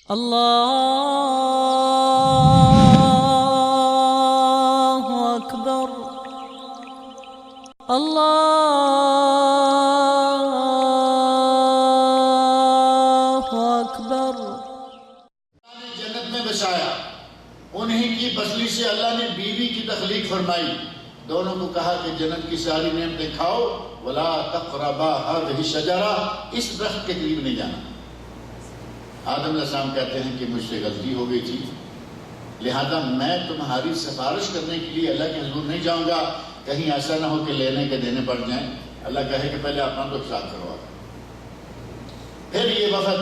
اللہ اکبر اللہ اکبر۔ جنت میں بسایا، انہی کی بسلی سے اللہ نے بیوی کی تخلیق فرمائی، دونوں کو کہا کہ جنت کی ساری نعمتیں کھاؤ، ولا تقربا هذه الشجرہ، اس درخت کے قریب نہیں جانا۔ آدم علیہ السلام کہتے ہیں کہ مجھ سے غلطی ہو گئی تھی، لہذا میں تمہاری سفارش کرنے کے لیے اللہ کے حضور نہیں جاؤں گا، کہیں ایسا نہ ہو کہ لینے کے دینے پڑ جائیں۔ اللہ کہے کہ پہلے اپنا تو حساب کروا۔ پھر یہ وفد،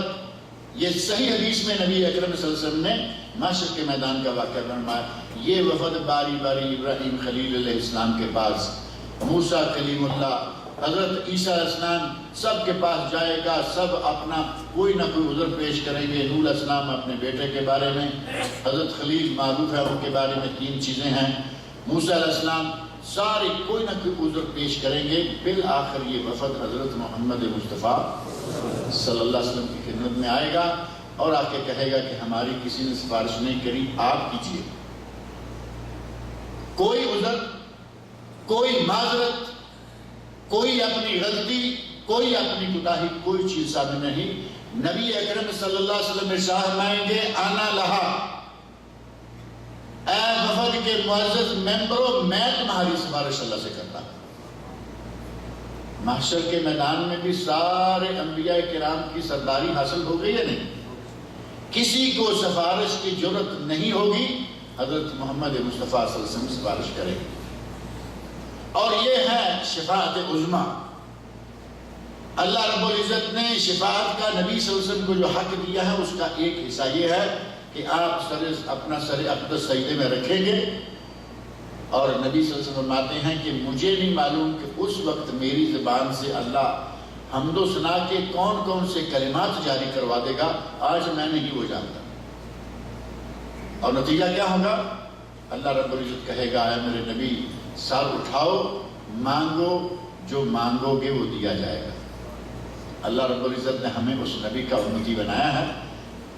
یہ صحیح حدیث میں نبی اکرم صلی اللہ علیہ وسلم نے محشر کے میدان کا واقعہ فرمایا، یہ وفد باری باری ابراہیم خلیل علیہ السلام کے پاس، موسیٰ کلیم اللہ، حضرت عیسیٰ علیہ السلام سب کے پاس جائے گا، سب اپنا کوئی نہ کوئی عذر پیش کریں گے۔ نوح علیہ السلام اپنے بیٹے کے بارے میں، حضرت خلیل معروف ہے ان کے بارے میں 3 چیزیں ہیں، موسیٰ علیہ السلام سارے کوئی نہ کوئی عذر پیش کریں گے۔ بالآخر یہ وفد حضرت محمد مصطفیٰ صلی اللہ علیہ وسلم کی خدمت میں آئے گا اور آ کے کہے گا کہ ہماری کسی نے سفارش نہیں کری، آپ کیجیے۔ کوئی عذر، کوئی معذرت، کوئی اپنی غلطی، کوئی اپنی کوتاہی، کوئی چیز سامنے نہیں۔ نبی اکرم صلی اللہ علیہ وسلم ارشاد فرمائیں گے، انا لہا، اے وفد کے معزز ممبروں، میں تمہاری سفارش اللہ سے کرتا ہوں۔ محشر کے میدان میں بھی سارے انبیاء کرام کی سرداری حاصل ہو گئی ہے نہیں؟ کسی کو سفارش کی جرت نہیں ہوگی، حضرت محمد مصطفیٰ صلی اللہ علیہ وسلم سفارش کریں گے۔ اور یہ ہے شفاعت عظمیٰ۔ اللہ رب العزت نے شفاعت کا نبی صلی اللہ علیہ وسلم کو جو حق دیا ہے، اس کا ایک حصہ یہ ہے کہ آپ اپنا سر اقدس سجدے میں رکھیں گے، اور نبی صلی اللہ علیہ وسلم فرماتے ہیں کہ مجھے نہیں معلوم کہ اس وقت میری زبان سے اللہ حمد و ثنا کے کون کون سے کلمات جاری کروا دے گا، آج میں نہیں وہ جانتا۔ اور نتیجہ کیا ہوگا؟ اللہ رب العزت کہے گا، اے میرے نبی سر اٹھاؤ، مانگو، جو مانگو گے وہ دیا جائے گا۔ اللہ رب العزت نے ہمیں اس نبی کا امتی بنایا ہے۔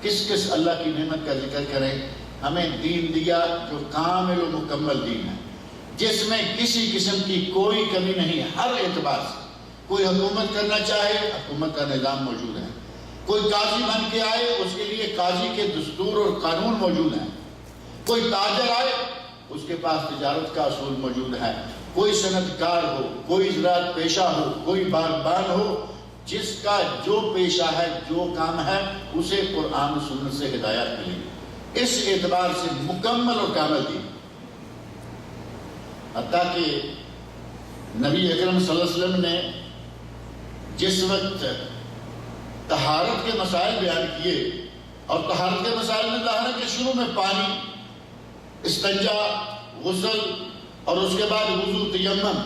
کس کس اللہ کی نعمت کا ذکر کریں؟ ہمیں دین دیا جو کامل و مکمل دین ہے، جس میں کسی قسم کی کوئی کمی نہیں، ہر اعتبار سے۔ کوئی حکومت کرنا چاہے، حکومت کا نظام موجود ہے۔ کوئی قاضی بن کے آئے، اس کے لیے قاضی کے دستور اور قانون موجود ہیں۔ کوئی تاجر آئے، اس کے پاس تجارت کا اصول موجود ہے۔ کوئی صنعت کار ہو، کوئی زراعت پیشہ ہو، کوئی باغبان ہو، جس کا جو پیشہ ہے، جو کام ہے، اسے قرآن و سنت سے ہدایت ملے گی۔ اس اعتبار سے مکمل اور کامل دین۔ حتیٰ کہ نبی اکرم صلی اللہ علیہ وسلم نے جس وقت طہارت کے مسائل بیان کیے، اور طہارت کے مسائل میں ظاہر ہے کہ شروع میں پانی، استنجا، غسل، اور اس کے بعد وضو، تیمم،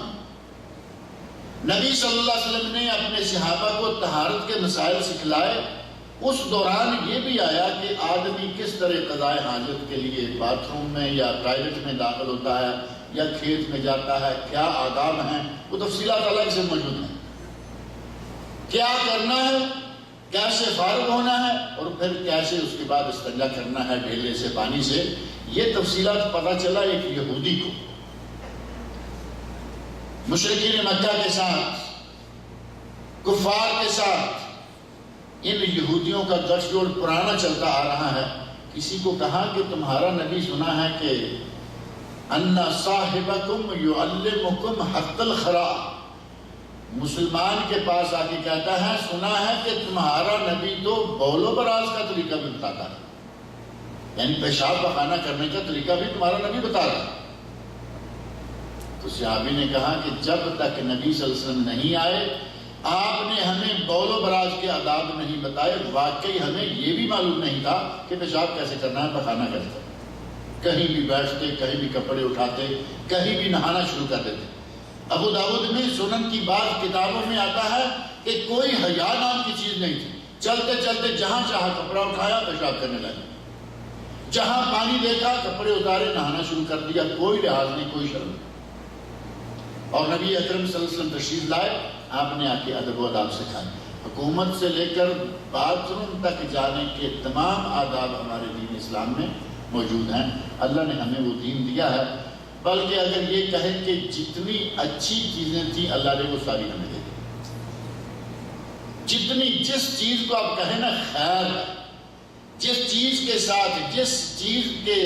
نبی صلی اللہ علیہ وسلم نے اپنے صحابہ کو طہارت کے مسائل سکھلائے۔ اس دوران یہ بھی آیا کہ آدمی کس طرح قضائے حاجت کے لیے باتھ روم میں یا ٹوائلٹ میں داخل ہوتا ہے یا کھیت میں جاتا ہے، کیا آداب ہیں، وہ تفصیلات الگ سے موجود ہیں۔ کیا کرنا ہے، کیسے فارغ ہونا ہے، اور پھر کیسے اس کے بعد استنجا کرنا ہے ڈھیلے سے، پانی سے، یہ تفصیلات پتہ چلا ایک یہودی کو۔ مشرکین مکہ کے ساتھ، کفار کے ساتھ ان یہودیوں کا گٹھ جوڑ پرانا چلتا آ رہا ہے۔ کسی کو کہا کہ تمہارا نبی سنا ہے کہ ان صاحبکم یعلمکم حق الخراء، مسلمان کے پاس آ کے کہتا ہے، سنا ہے کہ تمہارا نبی تو بول و براز کا طریقہ بھی بتاتا ہے، یعنی پیشاب پخانہ کرنے کا طریقہ بھی تمہارا نبی بتا رہا ہے۔ تو صحابی نے کہا کہ جب تک نبی صلی اللہ علیہ وسلم نہیں آئے، آپ نے ہمیں بول و براز کے آداب نہیں بتائے، واقعی ہمیں یہ بھی معلوم نہیں تھا کہ پیشاب کیسے کرنا ہے، پخانہ کیسے کرنا ہے۔ کہیں بھی بیٹھتے، کہیں بھی کپڑے اٹھاتے، کہیں بھی نہانا شروع کر دیتے۔ ابو داؤد میں، سنن کی بعض کتابوں میں آتا ہے کہ کوئی حیا نام کی چیز نہیں تھی، چلتے چلتے جہاں چاہا کپڑا اٹھایا، پیشاب کرنے لگے، جہاں پانی دیکھا کپڑے اتارے، نہانا شروع کر دیا، کوئی لحاظ نہیں، کوئی شرم نہیں۔ اور نبی اکرم صلی اللہ علیہ وسلم تشریف لائے، آپ نے آ کے ادب و آداب سکھائے۔ حکومت سے لے کر باتھ روم تک جانے کے تمام آداب ہمارے دین اسلام میں موجود ہیں۔ اللہ نے ہمیں وہ دین دیا ہے، بلکہ اگر یہ کہیں کہ جتنی اچھی چیزیں تھیں اللہ نے وہ ساری ہمیں دے دی۔ جتنی جس چیز کو آپ کہیں نا خیر ہے، جس چیز کے ساتھ جس چیز کے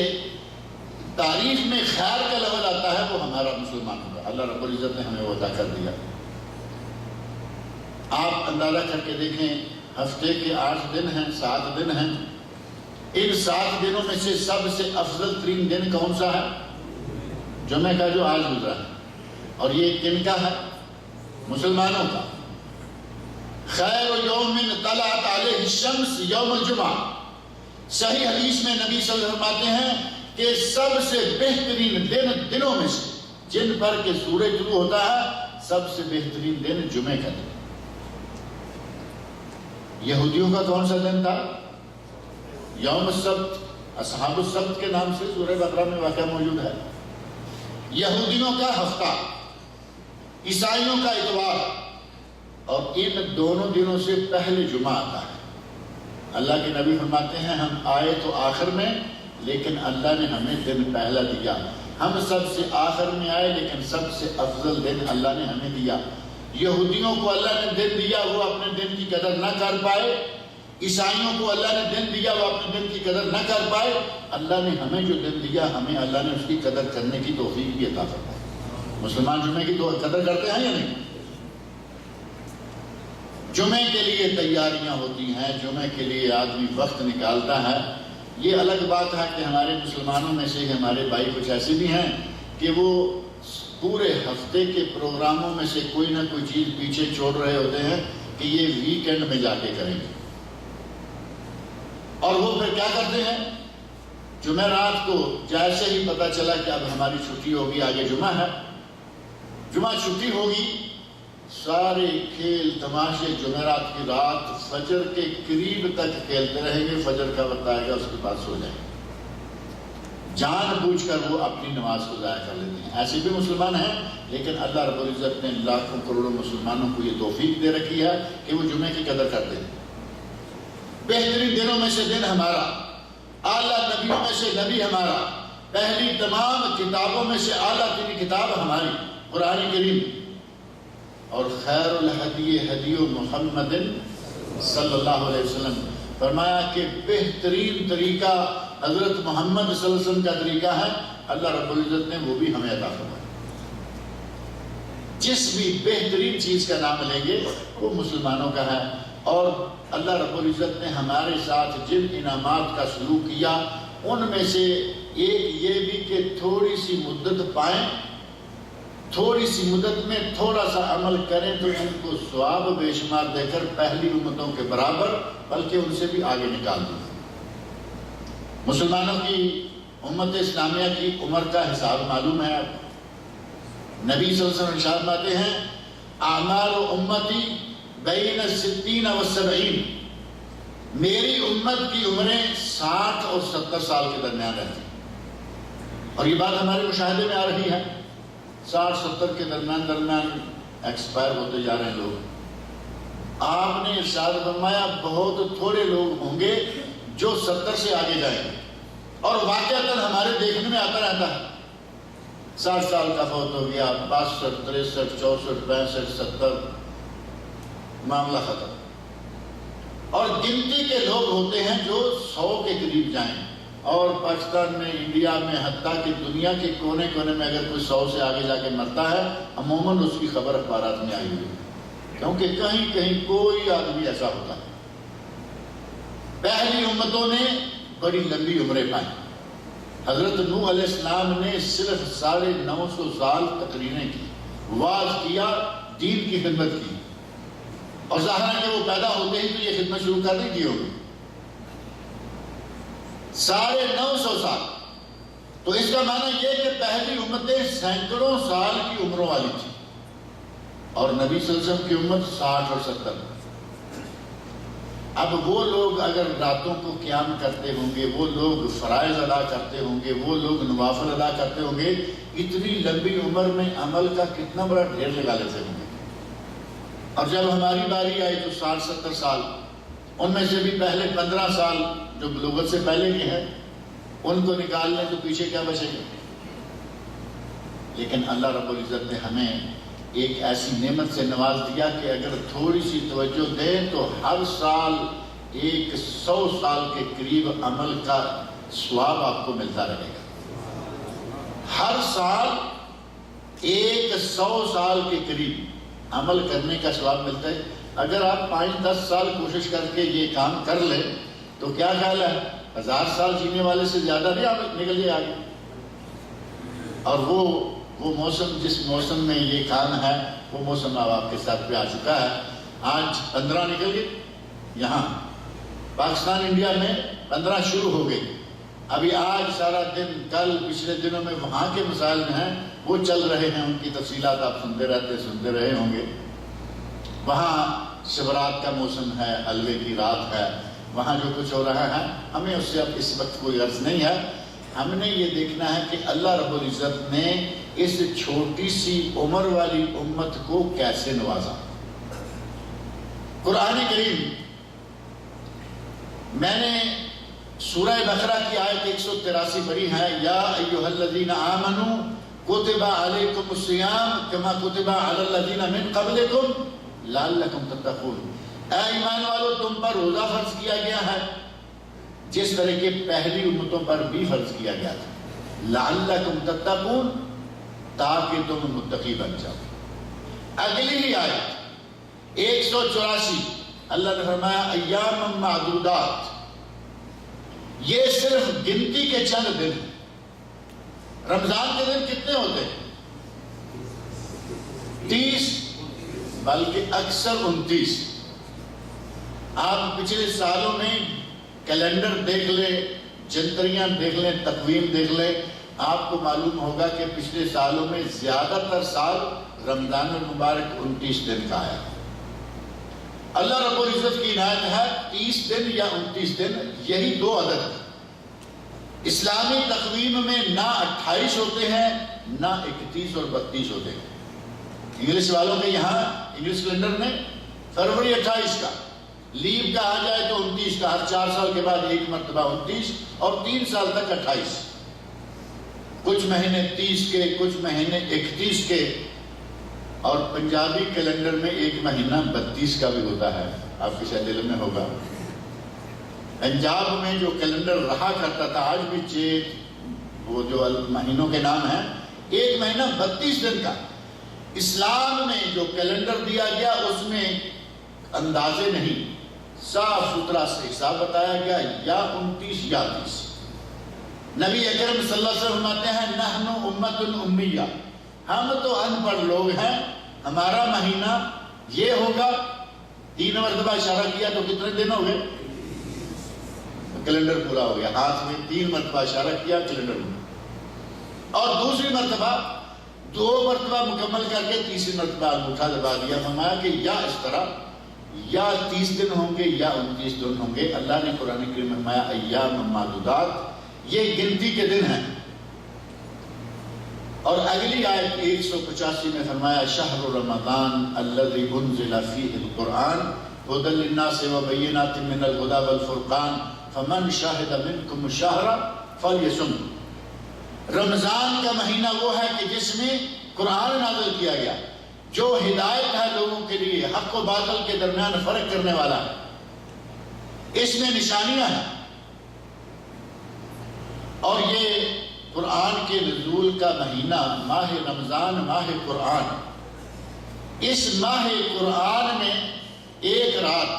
تاریخ میں خیر کا لفظ آتا ہے وہ ہمارا مسلمانوں کا اللہ رب العزت نے ہمیں وہ عطا کر دیا۔ آپ اندازہ کر کے دیکھیں، ہفتے کے 8 دن ہیں، 7 دن ہیں، ان 7 دنوں میں سے سب سے افضل ترین دن کون سا ہے؟ جمعہ کا جو آج گزرا ہے، اور یہ کن کا ہے؟ مسلمانوں کا۔ خیر یوم طلعت علیہ الشمس یوم الجمعہ، صحیح حدیث میں نبی صلی اللہ علیہ وسلم فرماتے ہیں کہ سب سے بہترین دنوں میں سے جن پر کہ سورج طلوع ہوتا ہے، سب سے بہترین دن جمعے کا دن۔ یہودیوں کا کون سا دن تھا؟ یوم السبت، اصحاب السبت کے نام سے سورہ بقرہ میں واقعہ موجود ہے۔ یہودیوں کا ہفتہ، عیسائیوں کا اتوار، اور ان دونوں دنوں سے پہلے جمعہ آتا ہے۔ اللہ کے نبی فرماتے ہیں ہم آئے تو آخر میں، لیکن اللہ نے ہمیں دن پہلا دیا۔ ہم سب سے آخر میں آئے لیکن سب سے افضل دن اللہ نے ہمیں دیا۔ یہودیوں کو اللہ نے دن دیا، وہ اپنے دن کی قدر نہ کر پائے۔ عیسائیوں کو اللہ نے دن دیا، وہ اپنے دن کی قدر نہ کر پائے۔ اللہ نے ہمیں جو دن دیا، ہمیں اللہ نے اس کی قدر کرنے کی توفیق بھی عطا فرمائی۔ مسلمان جمعے کی تو قدر کرتے ہیں یا نہیں؟ جمعے کے لیے تیاریاں ہوتی ہیں، جمعے کے لیے آدمی وقت نکالتا ہے۔ یہ الگ بات ہے کہ ہمارے مسلمانوں میں سے ہمارے بھائی کچھ ایسے بھی ہیں کہ وہ پورے ہفتے کے پروگراموں میں سے کوئی نہ کوئی چیز پیچھے چھوڑ رہے ہوتے ہیں کہ یہ ویکینڈ میں جا کے کریں گے، اور وہ پھر کیا کرتے ہیں؟ جمعرات کو جیسے ہی پتہ چلا کہ اب ہماری چھٹی ہوگی، آگے جمعہ ہے، جمعہ چھٹی ہوگی، سارے کھیل تماشے جمعرات کی رات فجر کے قریب تک کھیلتے رہیں گے۔ فجر کا وقت آئے گا، اس کے بعد سو جائیں گے۔ جان بوجھ کر وہ اپنی نماز کو ضائع کر لیتے ہیں۔ ایسے بھی مسلمان ہیں، لیکن اللہ رب العزت نے لاکھوں کروڑوں مسلمانوں کو یہ توفیق دے رکھی ہے کہ وہ جمعے کی قدر کرتے ہیں۔ بہترین دنوں میں سے دن ہمارا، اعلیٰ نبیوں میں سے نبی ہمارا، پہلی تمام کتابوں میں سے اعلیٰ ترین کتاب ہماری قرآن کریم، اور خیر الہدی ہدی محمد صلی اللہ علیہ وسلم۔ فرمایا کہ بہترین طریقہ حضرت محمد صلی اللہ علیہ وسلم کا طریقہ ہے، اللہ رب العزت نے وہ بھی ہمیں عطا فرمایا۔ جس بھی بہترین چیز کا نام لیں گے وہ مسلمانوں کا ہے، اور اللہ رب العزت نے ہمارے ساتھ جن انعامات کا سلوک کیا ان میں سے ایک یہ بھی کہ تھوڑی سی مدت پائیں، تھوڑی سی مدت میں تھوڑا سا عمل کریں تو ان کو ثواب بے شمار دے کر پہلی امتوں کے برابر بلکہ ان سے بھی آگے نکال دیں۔ مسلمانوں کی امت اسلامیہ کی عمر کا حساب معلوم ہے۔ نبی صلی اللہ علیہ وسلم ارشاد فرماتے ہیں اعمار امتی بین 60 و 70، میری امت کی عمریں 60 اور 70 سال کے درمیان رہتی ہیں، اور یہ بات ہمارے مشاہدے میں آ رہی ہے۔ 60-70 کے درمیان ایکسپائر ہوتے جا رہے ہیں لوگ۔ آپ نے ارشاد فرمایا بہت تھوڑے لوگ ہوں گے جو 70 سے آگے جائیں گے، اور واقعتاً ہمارے دیکھنے میں آتا رہتا ہے 60 سال کا فوت ہو گیا، 62 63 64 65 70، معاملہ ختم۔ اور گنتی کے لوگ ہوتے ہیں جو 100 کے قریب جائیں، اور پاکستان میں، انڈیا میں، حتیٰ کہ دنیا کے کونے کونے میں اگر کوئی 100 سے آگے جا کے مرتا ہے عموماً اس کی خبر اخبارات میں آئی ہوئی ہے، کیونکہ کہیں کہیں کوئی آدمی ایسا ہوتا ہے۔ پہلی امتوں نے بڑی لمبی عمریں پائیں۔ حضرت نوح علیہ السلام نے صرف 950 سال تقریریں کی، وعظ کیا، دین کی خدمت کی، اور ظاہر ہے کہ وہ پیدا ہوتے ہی تو یہ خدمت شروع کر نہیں کی ہوگی۔ 950 سال، تو اس کا معنی یہ کہ پہلی امتیں سینکڑوں سال کی عمروں والی تھی، اور نبی صلی اللہ علیہ وسلم کی امت 60 اور 70۔ اب وہ لوگ اگر راتوں کو قیام کرتے ہوں گے، وہ لوگ فرائض ادا کرتے ہوں گے، وہ لوگ نوافل ادا کرتے ہوں گے، اتنی لمبی عمر میں عمل کا کتنا بڑا ڈھیر لگا لیتے ہوں گے۔ اور جب ہماری باری آئی تو 60-70 سال، ان میں سے بھی پہلے 15 سال جو بلوغت سے پہلے کے ہیں ان کو نکال لیں تو پیچھے کیا بچے گا؟ لیکن اللہ رب العزت نے ہمیں ایک ایسی نعمت سے نواز دیا کہ اگر تھوڑی سی توجہ دیں تو ہر سال 100 سال کے قریب عمل کا ثواب آپ کو ملتا رہے گا۔ ہر سال 100 سال کے قریب عمل کرنے کا ثواب ملتا ہے۔ اگر آپ 5-10 سال کوشش کر کے یہ کام کر لیں تو کیا خیال ہے 1000 سال جینے والے سے زیادہ نہیں آپ نکل جائے آگے۔ اور وہ موسم جس موسم میں یہ کام ہے وہ موسم اب آپ کے ساتھ پہ آ چکا ہے۔ آج 15 نکل گئے، یہاں پاکستان انڈیا میں 15 شروع ہو گئی۔ ابھی آج سارا دن، کل پچھلے دنوں میں وہاں کے مسائل میں ہیں وہ چل رہے ہیں، ان کی تفصیلات آپ سنتے رہے ہوں گے۔ وہاں شبرات کا موسم ہے، حلوے کی رات ہے، وہاں جو کچھ ہو رہا ہے ہمیں اس سے اب اس وقت کوئی غرض نہیں ہے۔ ہم نے یہ دیکھنا ہے کہ اللہ رب العزت نے اس چھوٹی سی عمر والی امت کو کیسے نوازا۔ قرآن کریم میں نے سورہ بقرہ کی آیت 183 پڑھی ہے، یا ایھا الذین آمنوا کتب علیکم الصیام کما کتب علی الذین من قبلکم لعلکم تتقون۔ اے ایمان والو، تم پر روزہ فرض کیا گیا ہے جس طرح کے پہلی امتوں پر بھی فرض کیا گیا تھا، لعلکم تتقون، تاکہ تم متقی بن جاؤ۔ اگلی ہی آیت 184 اللہ نے فرمایا ایام معدودات، یہ صرف گنتی کے چند دن ہیں۔ رمضان کے دن کتنے ہوتے ہیں؟ 30، بلکہ اکثر 29۔ آپ پچھلے سالوں میں کیلنڈر دیکھ لیں، جنتریاں دیکھ لیں، تقویم دیکھ لیں، آپ کو معلوم ہوگا کہ پچھلے سالوں میں زیادہ تر سال رمضان المبارک 29 دن کا ہے۔ اللہ رب العزت کی عنایت ہے 30 دن یا 29 دن، یہی دو عدد ہیں۔ اسلامی تقویم میں نہ 28 ہوتے ہیں، نہ 31 اور 32 ہوتے ہیں۔ انگلش والوں کے یہاں انگلش کیلنڈر میں فروری 28 کا، لیو کا آ جائے تو 29 کا، ہر 4 سال کے بعد ایک مرتبہ 29 اور 3 سال تک 28۔ کچھ مہینے 30 کے، کچھ مہینے 31 کے، اور پنجابی کیلنڈر میں ایک مہینہ 32 کا بھی ہوتا ہے، آپ کے شاید علم میں ہوگا۔ پنجاب میں جو کیلنڈر رہا کرتا تھا، آج بھی چیت وہ جو مہینوں کے نام ہیں، ایک مہینہ 32 دن کا۔ اسلام میں جو کیلنڈر دیا گیا اس میں اندازے نہیں، صاف ستھرا سے حساب بتایا گیا، یا 29 یا 30۔ نبی اکرم صلی اللہ علیہ وسلم فرماتے ہیں نحن امت امیہ، ہم تو ان پڑھ لوگ ہیں، ہمارا مہینہ یہ ہوگا۔ 3 مرتبہ اشارہ کیا تو کتنے دن ہو گئے؟ کیلنڈر پورا ہو گیا، ہاتھ میں 3 مرتبہ اشارہ کیا، کیلنڈر پورا۔ اور دوسری مرتبہ 2 مرتبہ مکمل کر کے تیسری مرتبہ انگوٹھا دبا دیا، فرمایا کہ یا اس طرح یا 30 دن ہوں گے یا 29 دن ہوں گے۔ اللہ نے قرآن کریم میں فرمایا ایام معدودات، یہ گنتی کے دن ہیں۔ اور اگلی آیت 185 میں فرمایا شہر رمضان الذی انزل فیہ القرآن ھدی للناس وبینات من الھدی والفرقان فمن شہد منکم الشہر فلیصم۔ رمضان کا مہینہ وہ ہے کہ جس میں قرآن نازل کیا گیا، جو ہدایت ہے لوگوں کے لیے، حق و باطل کے درمیان فرق کرنے والا ہے، اس میں نشانیاں ہیں۔ اور یہ قرآن کے نزول کا مہینہ، ماہ رمضان، ماہ قرآن، اس ماہ قرآن میں ایک رات،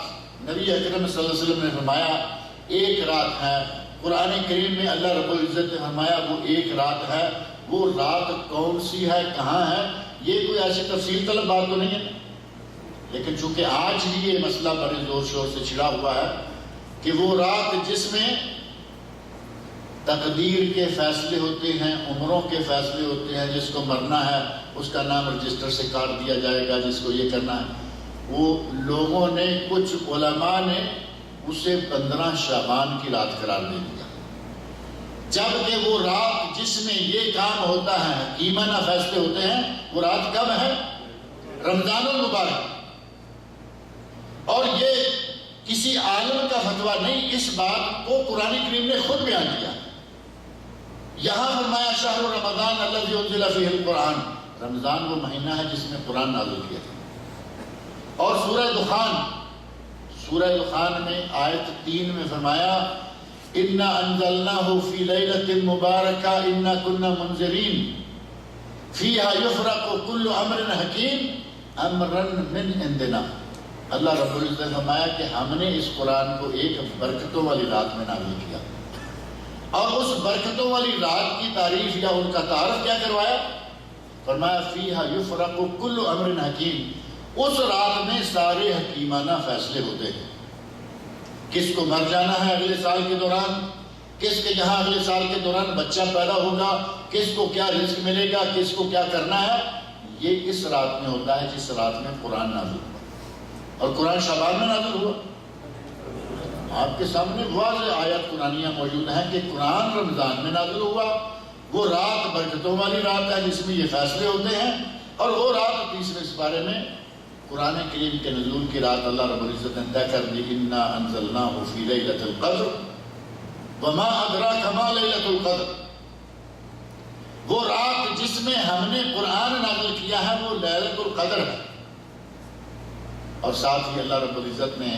نبی اکرم صلی اللہ علیہ وسلم نے فرمایا ایک رات ہے۔ قرآن کریم میں اللہ رب العزت نے فرمایا وہ ایک رات ہے۔ وہ رات کون سی ہے، کہاں ہے، یہ کوئی ایسی تفصیل طلب بات تو نہیں ہے، لیکن چونکہ آج بھی یہ مسئلہ بڑے زور شور سے چھڑا ہوا ہے کہ وہ رات جس میں تقدیر کے فیصلے ہوتے ہیں، عمروں کے فیصلے ہوتے ہیں، جس کو مرنا ہے اس کا نام رجسٹر سے کاٹ دیا جائے گا، جس کو یہ کرنا ہے، وہ لوگوں نے، کچھ علماء نے اسے 15 شعبان کی رات قرار دے دیا، جبکہ وہ رات جس میں یہ کام ہوتا ہے، حکیمانہ فیصلے ہوتے ہیں، وہ رات کب ہے؟ رمضان المبارک۔ اور یہ کسی عالم کا فتویٰ نہیں، اس بات کو قرآن کریم نے خود بیان کیا۔ یہاں فرمایا شہر رمضان الذی انزل فیہ القرآن، رمضان وہ مہینہ ہے جس میں قرآن نازل کیا تھا۔ اور سورہ دخان میں آیت 3 میں فرمایا اِنَّا أَنزَلْنَاهُ فِي لَيْلَةٍ مُبَارَكَةٍ إِنَّا كُنَّا مُنذِرِينَ فِيهَا يُفْرَقُ كُلُّ أَمْرٍ حَكِيمٍ أَمْرًا مِّنْ عِندِنَا۔ اللہ رب العزت نے فرمایا کہ ہم نے اس قرآن کو ایک برکتوں والی رات میں نازل کیا، اور اس برکتوں والی رات کی تعریف یا ان کا تعارف کیا کروایا؟ فرمایا فِيهَا يُفْرَقُ كُلُّ أَمْرٍ حَكِيمٍ، اس رات میں سارے حکیمانہ فیصلے ہوتے ہیں۔ کس کو مر جانا ہے اگلے سال کے دوران، کس کے یہاں اگلے سال کے دوران بچہ پیدا ہوگا، کس کو کیا رزق ملے گا، کس کو کیا کرنا ہے، یہ اس رات میں ہوتا ہے جس رات میں قرآن نازل ہوا۔ اور قرآن شعبان میں نازل ہوا۔ آپ کے سامنے واضح آیات قرآنیہ موجود ہیں کہ قرآن رمضان میں نازل ہوا۔ وہ رات برکتوں والی رات ہے جس میں یہ فیصلے ہوتے ہیں، اور وہ رات تیسرے سپارے میں قرآن کریم کے نزول کی رات اللہ رب العزت نے طے کر دی، اِنَّا أَنزَلْنَاهُ فِي لَيْلَةِ الْقَدْرِ وَمَا أَدْرَاكَ مَا لَيْلَةُ الْقَدْرِ، وہ رات جس میں ہم نے قرآن نازل کیا ہے وہ لیلۃ القدر ہے۔ اور ساتھ ہی اللہ رب العزت نے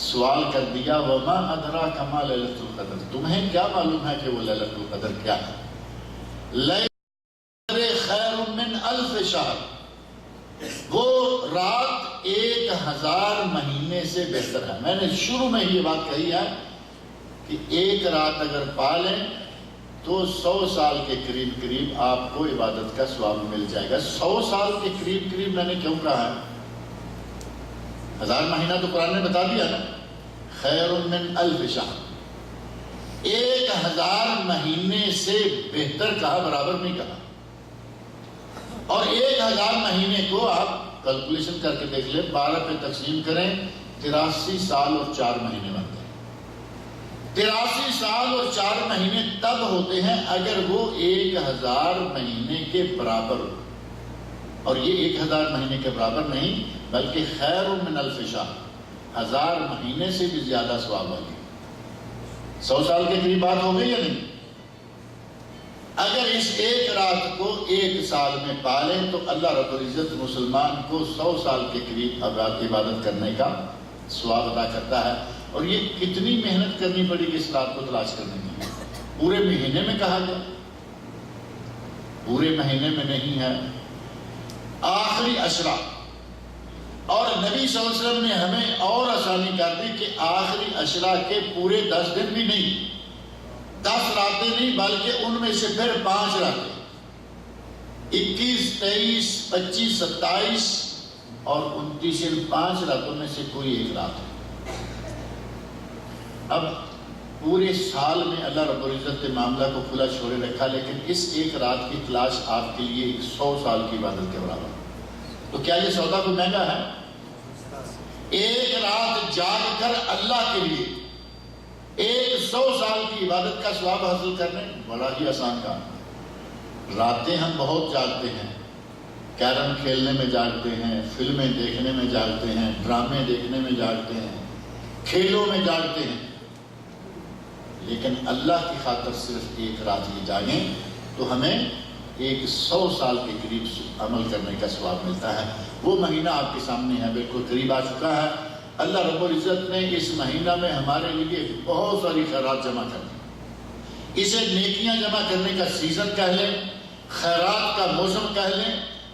سوال کر دیا وَمَا أَدْرَاكَ مَا لَيْلَةُ الْقَدْرِ، تمہیں کیا معلوم ہے کہ وہ لیلۃ القدر کیا ہے؟ لیلۃ خیر من الف شہر، وہ رات 1000 مہینے سے بہتر ہے۔ میں نے شروع میں ہی یہ بات کہی ہے کہ ایک رات اگر پا لیں تو 100 سال کے قریب آپ کو عبادت کا ثواب مل جائے گا۔ 100 سال کے قریب میں نے کیوں کہا ہے؟ 1000 مہینہ تو قرآن نے بتا دیا نا، خیر من الف شہر، 1000 مہینے سے بہتر کہا، برابر نہیں کہا۔ اور 1000 مہینے کو آپ کیلکولیشن کر کے دیکھ لیں، 12 پہ تقسیم کریں، 83 سال اور 4 مہینے بنتے ہیں۔ 83 سال اور 4 مہینے تب ہوتے ہیں اگر وہ 1000 مہینے کے برابر ہو، اور یہ 1000 مہینے کے برابر نہیں بلکہ خیر من الف شہر، 1000 مہینے سے بھی زیادہ ثواب ہوگی۔ 100 سال کے قریب بات ہو گئی یا نہیں؟ اگر اس ایک رات کو 1 سال میں پالیں تو اللہ رب العزت مسلمان کو 100 سال کے قریب عبادت کرنے کا ثواب عطا کرتا ہے۔ اور یہ کتنی محنت کرنی پڑی گی اس رات کو تلاش کرنے کی؟ پورے مہینے میں کہا گیا، پورے مہینے میں نہیں ہے، آخری عشرہ۔ اور نبی صلی اللہ علیہ وسلم نے ہمیں اور آسانی کر دی کہ آخری عشرہ کے پورے 10 دن بھی نہیں، 10 راتیں نہیں بلکہ ان میں سے پھر 5 راتیں، 21، 23، 25، 27 اور 29، ان 5 راتوں میں سے کوئی ایک رات ہے۔ اب پورے سال میں اللہ رب العزت نے معاملہ کو کھلا چھوڑے رکھا، لیکن اس ایک رات کی تلاش آپ کے لیے 100 سال کی عبادت کے برابر۔ تو کیا یہ سودا کوئی مہنگا ہے؟ ایک رات جاگ کر اللہ کے لیے 100 سال کی عبادت کا ثواب حاصل کرنے، بڑا ہی آسان کام۔ راتیں ہم بہت جاگتے ہیں، کیرم کھیلنے میں جاگتے ہیں، فلمیں دیکھنے میں جاگتے ہیں، ڈرامے دیکھنے میں جاگتے ہیں، کھیلوں میں جاگتے ہیں، لیکن اللہ کی خاطر صرف ایک رات ہی جاگیں تو ہمیں 100 سال کے قریب عمل کرنے کا ثواب ملتا ہے۔ وہ مہینہ آپ کے سامنے ہے، بالکل قریب آ چکا ہے۔ اللہ رب العزت نے اس مہینہ میں ہمارے لیے بہت ساری خیرات جمع کر دی۔ اسے نیکیاں جمع کرنے کا سیزن کہہ لیں، خیرات کا موسم کہہ لیں۔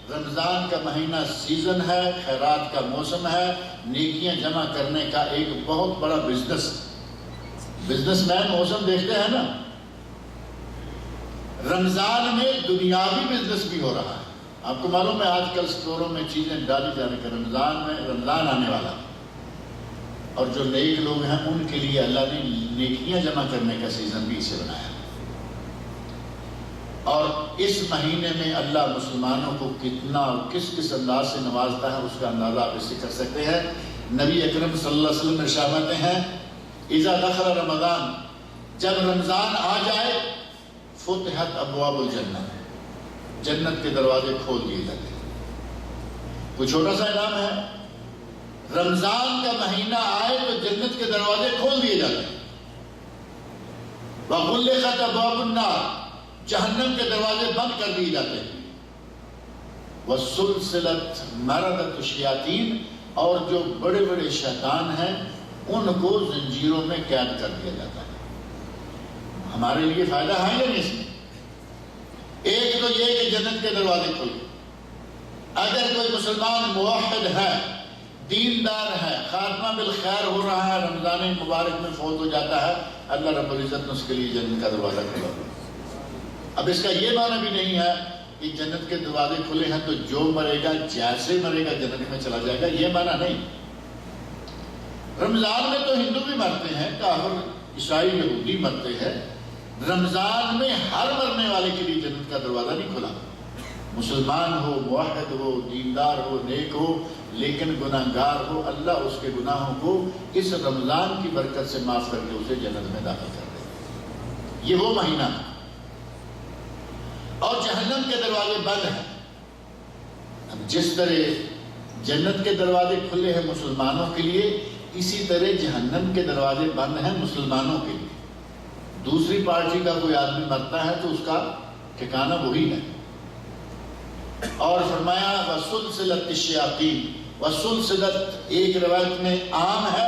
رمضان کا مہینہ سیزن ہے، خیرات کا موسم ہے، نیکیاں جمع کرنے کا ایک بہت بڑا بزنس مین موسم دیکھتے ہیں نا۔ رمضان میں دنیاوی بزنس بھی ہو رہا ہے۔ آپ کو معلوم ہے آج کل سٹوروں میں چیزیں ڈالی جانے کا، رمضان آنے والا، اور جو نیک لوگ ہیں ان کے لیے اللہ نے نیکیاں جمع کرنے کا سیزن بھی اسے بنایا۔ اور اس مہینے میں اللہ مسلمانوں کو کتنا اور کس انداز سے نوازتا ہے اس کا اندازہ آپ اس سے کر سکتے ہیں۔ نبی اکرم صلی اللہ علیہ وسلم ارشاد فرماتے ہیں اذا دخل رمضان، جب رمضان آ جائے فتحت ابواب الجنہ، جنت کے دروازے کھول دیے جاتے ہیں۔ کوئی چھوٹا سا انعام ہے؟ رمضان کا مہینہ آئے تو جنت کے دروازے کھول دیے جاتے ہیں. وَغُلِّقَتْ أَبْوَابُ النَّارِ، جہنم کے دروازے بند کر دیے جاتے ہیں. وَسُلْسِلَتْ مَرَدَتُ الشَّيَاطِينِ، اور جو بڑے بڑے شیطان ہیں ان کو زنجیروں میں قید کر دیا جاتا ہے. ہمارے لیے فائدہ ہے یا نہیں اس میں؟ ایک تو یہ کہ جنت کے دروازے کھل گئے. اگر کوئی مسلمان موحد ہے، دیندار ہے، خاتمہ بالخیر ہو رہا ہے، رمضان مبارک میں فوت ہو جاتا ہے، اللہ رب العزت نے اس کے لیے جنت کا دروازہ کھلا. اب اس کا یہ معنی بھی نہیں ہے کہ جنت کے دروازے کھلے ہیں تو جو مرے گا جیسے مرے گا جنت میں چلا جائے گا، یہ معنی نہیں. رمضان میں تو ہندو بھی مرتے ہیں، کافر عیسائی یہودی مرتے ہیں. رمضان میں ہر مرنے والے کے لیے جنت کا دروازہ نہیں کھلا. مسلمان ہو، موحد ہو، دیندار ہو، نیک ہو، لیکن گناہگار ہو، اللہ اس کے گناہوں کو اس رمضان کی برکت سے معاف کر کے اسے جنت میں داخل کر دے. یہ وہ مہینہ ہے. اور جہنم کے دروازے بند ہیں. اب جس طرح جنت کے دروازے کھلے ہیں مسلمانوں کے لیے، اسی طرح جہنم کے دروازے بند ہیں مسلمانوں کے لیے. دوسری پارٹی کا کوئی آدمی مرتا ہے تو اس کا ٹھکانہ وہی ہے. اور فرمایا وَسُلْسِلَتِ الشَّيَاطِينِ، وَسُلْسِلَتْ ایک روایت میں عام ہے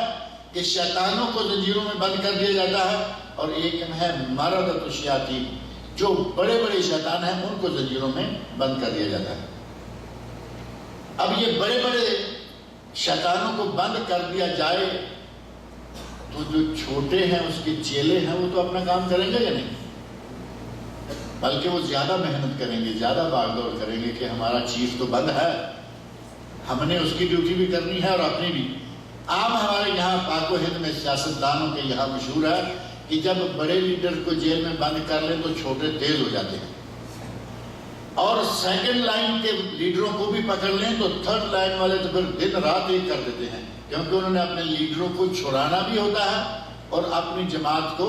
کہ شیطانوں کو زنجیروں میں بند کر دیا جاتا ہے، اور ایک ہے مَرَدَتُ الشَّيَاطِينِ، جو بڑے بڑے شیطان ہیں ان کو زنجیروں میں بند کر دیا جاتا ہے. اب یہ بڑے بڑے شیطانوں کو بند کر دیا جائے تو جو چھوٹے ہیں اس کے چیلے ہیں وہ تو اپنا کام کریں گے یا نہیں؟ بلکہ وہ زیادہ محنت کریں گے، زیادہ بھاگ دوڑ کریں گے کہ ہمارا چیف تو بند ہے، ہم نے اس کی ڈیوٹی بھی کرنی ہے اور اپنی بھی. عام ہمارے یہاں پاک و ہند میں سیاستدانوں کے یہاں مشہور ہے کہ جب بڑے لیڈر کو جیل میں بند کر لیں تو چھوٹے تیز ہو جاتے ہیں، اور سیکنڈ لائن کے لیڈروں کو بھی پکڑ لیں تو تھرڈ لائن والے تو پھر دن رات ایک کر دیتے ہیں، کیونکہ انہوں نے اپنے لیڈروں کو چھڑانا بھی ہوتا ہے اور اپنی جماعت کو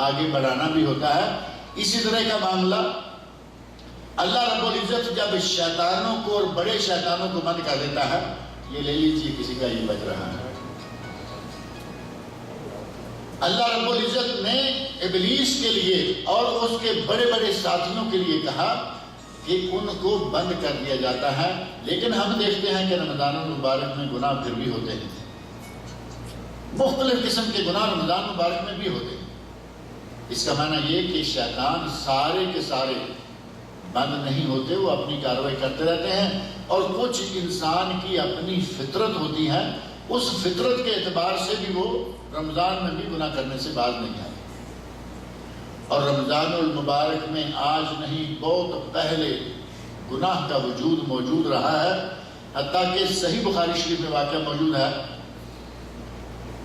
آگے بڑھانا بھی ہوتا ہے. اسی طرح کا معاملہ اللہ رب العزت جب شیطانوں کو اور بڑے شیطانوں کو بند کر دیتا ہے. یہ لے لیجیے کسی کا یہ بچ رہا ہے. اللہ رب العزت نے ابلیس کے لیے اور اس کے بڑے بڑے ساتھیوں کے لیے کہا کہ ان کو بند کر دیا جاتا ہے. لیکن ہم دیکھتے ہیں کہ رمضان المبارک میں گناہ پھر بھی ہوتے ہیں، مختلف قسم کے گناہ رمضان مبارک میں بھی ہوتے ہیں. اس کا معنی یہ کہ شیطان سارے کے سارے بند نہیں ہوتے، وہ اپنی کارروائی کرتے رہتے ہیں. اور کچھ انسان کی اپنی فطرت ہوتی ہے، اس فطرت کے اعتبار سے بھی وہ رمضان میں بھی گناہ کرنے سے باز نہیں آتے. اور رمضان المبارک میں آج نہیں بہت پہلے گناہ کا وجود موجود رہا ہے، حتیٰ کہ صحیح بخاری شریف میں واقعہ موجود ہے.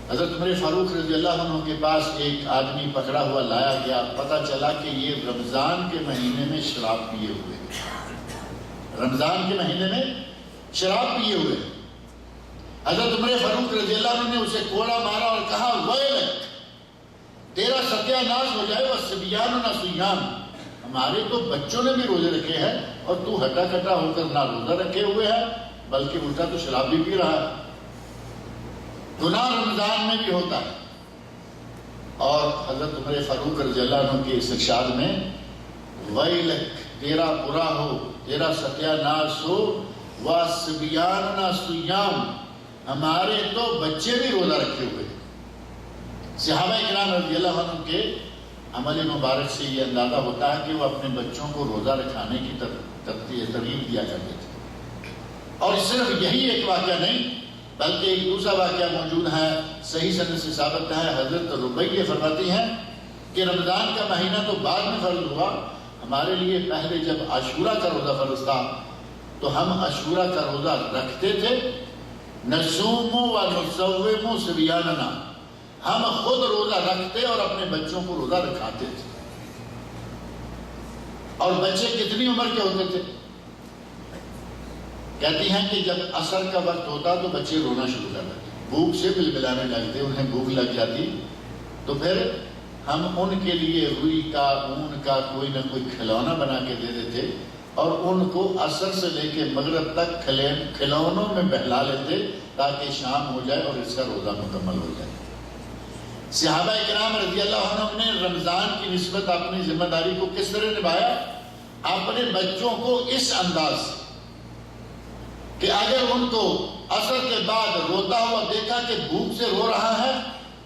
حضرت عمر فاروق رضی اللہ عنہ کے پاس ایک آدمی پکڑا ہوا لایا گیا. پتہ چلا کہ یہ رمضان کے مہینے میں شراب پیے ہوئے، رمضان کے مہینے میں شراب پیے ہوئے. حضرت عمر فاروق رضی اللہ عنہ نے اسے کوڑا مارا اور کہا ویلک، تیرا ستیہ ناش ہو جائے. وَالصِّبْيَانُ صِيَامٌ، ہمارے تو بچوں نے بھی روزے رکھے ہیں اور تو ہٹا کٹا ہو کر نہ روزہ رکھے ہوئے ہے بلکہ الٹا تو شراب بھی پی رہا ہے. گناہ رمضان میں بھی ہوتا ہے. اور حضرت عمر فاروق رضی اللہ عنہ کے اس ارشاد میں ویلک، تیرا برا ہو، تیرا ستیہ ناش ہو. وَالصِّبْيَانُ صِيَامٌ، ہمارے تو بچے بھی روزہ رکھے ہوئے. صحابہ کرام رضی اللہ عنہ کے عمل مبارک سے یہ اندازہ ہوتا ہے کہ وہ اپنے بچوں کو روزہ رکھانے کی ترغیب دیا کرتے تھے. اور صرف یہی ایک واقعہ نہیں بلکہ ایک دوسرا واقعہ موجود ہے، صحیح سند سے ثابت ہے. حضرت ربیہ فرماتی ہیں کہ رمضان کا مہینہ تو بعد میں فرض ہوا، ہمارے لیے پہلے جب عاشورہ کا روزہ فرض تھا تو ہم عاشورہ کا روزہ رکھتے تھے. نصوم و نصوم صبیاننا، ہم خود روزہ رکھتے اور اپنے بچوں کو روزہ رکھاتے تھے. اور بچے کتنی عمر کے ہوتے تھے؟ کہتی ہیں کہ جب عصر کا وقت ہوتا تو بچے رونا شروع کر دیتے، بھوک سے بلبلانے لگتے، انہیں بھوک لگ جاتی. تو پھر ہم ان کے لیے روئی کا، اون کا کوئی نہ کوئی کھلونا بنا کے دے دیتے اور ان کو عصر سے لے کے مغرب تک کھلونوں میں بہلا لیتے تاکہ شام ہو جائے اور اس کا روزہ مکمل ہو جائے۔ صحابہ کرام رضی اللہ عنہم نے رمضان کی نسبت اپنی ذمہ داری کو کس طرح نبھایا؟ اپنے بچوں کو اس انداز سے کہ اگر ان کو عصر کے بعد روتا ہوا دیکھا کہ بھوک سے رو رہا ہے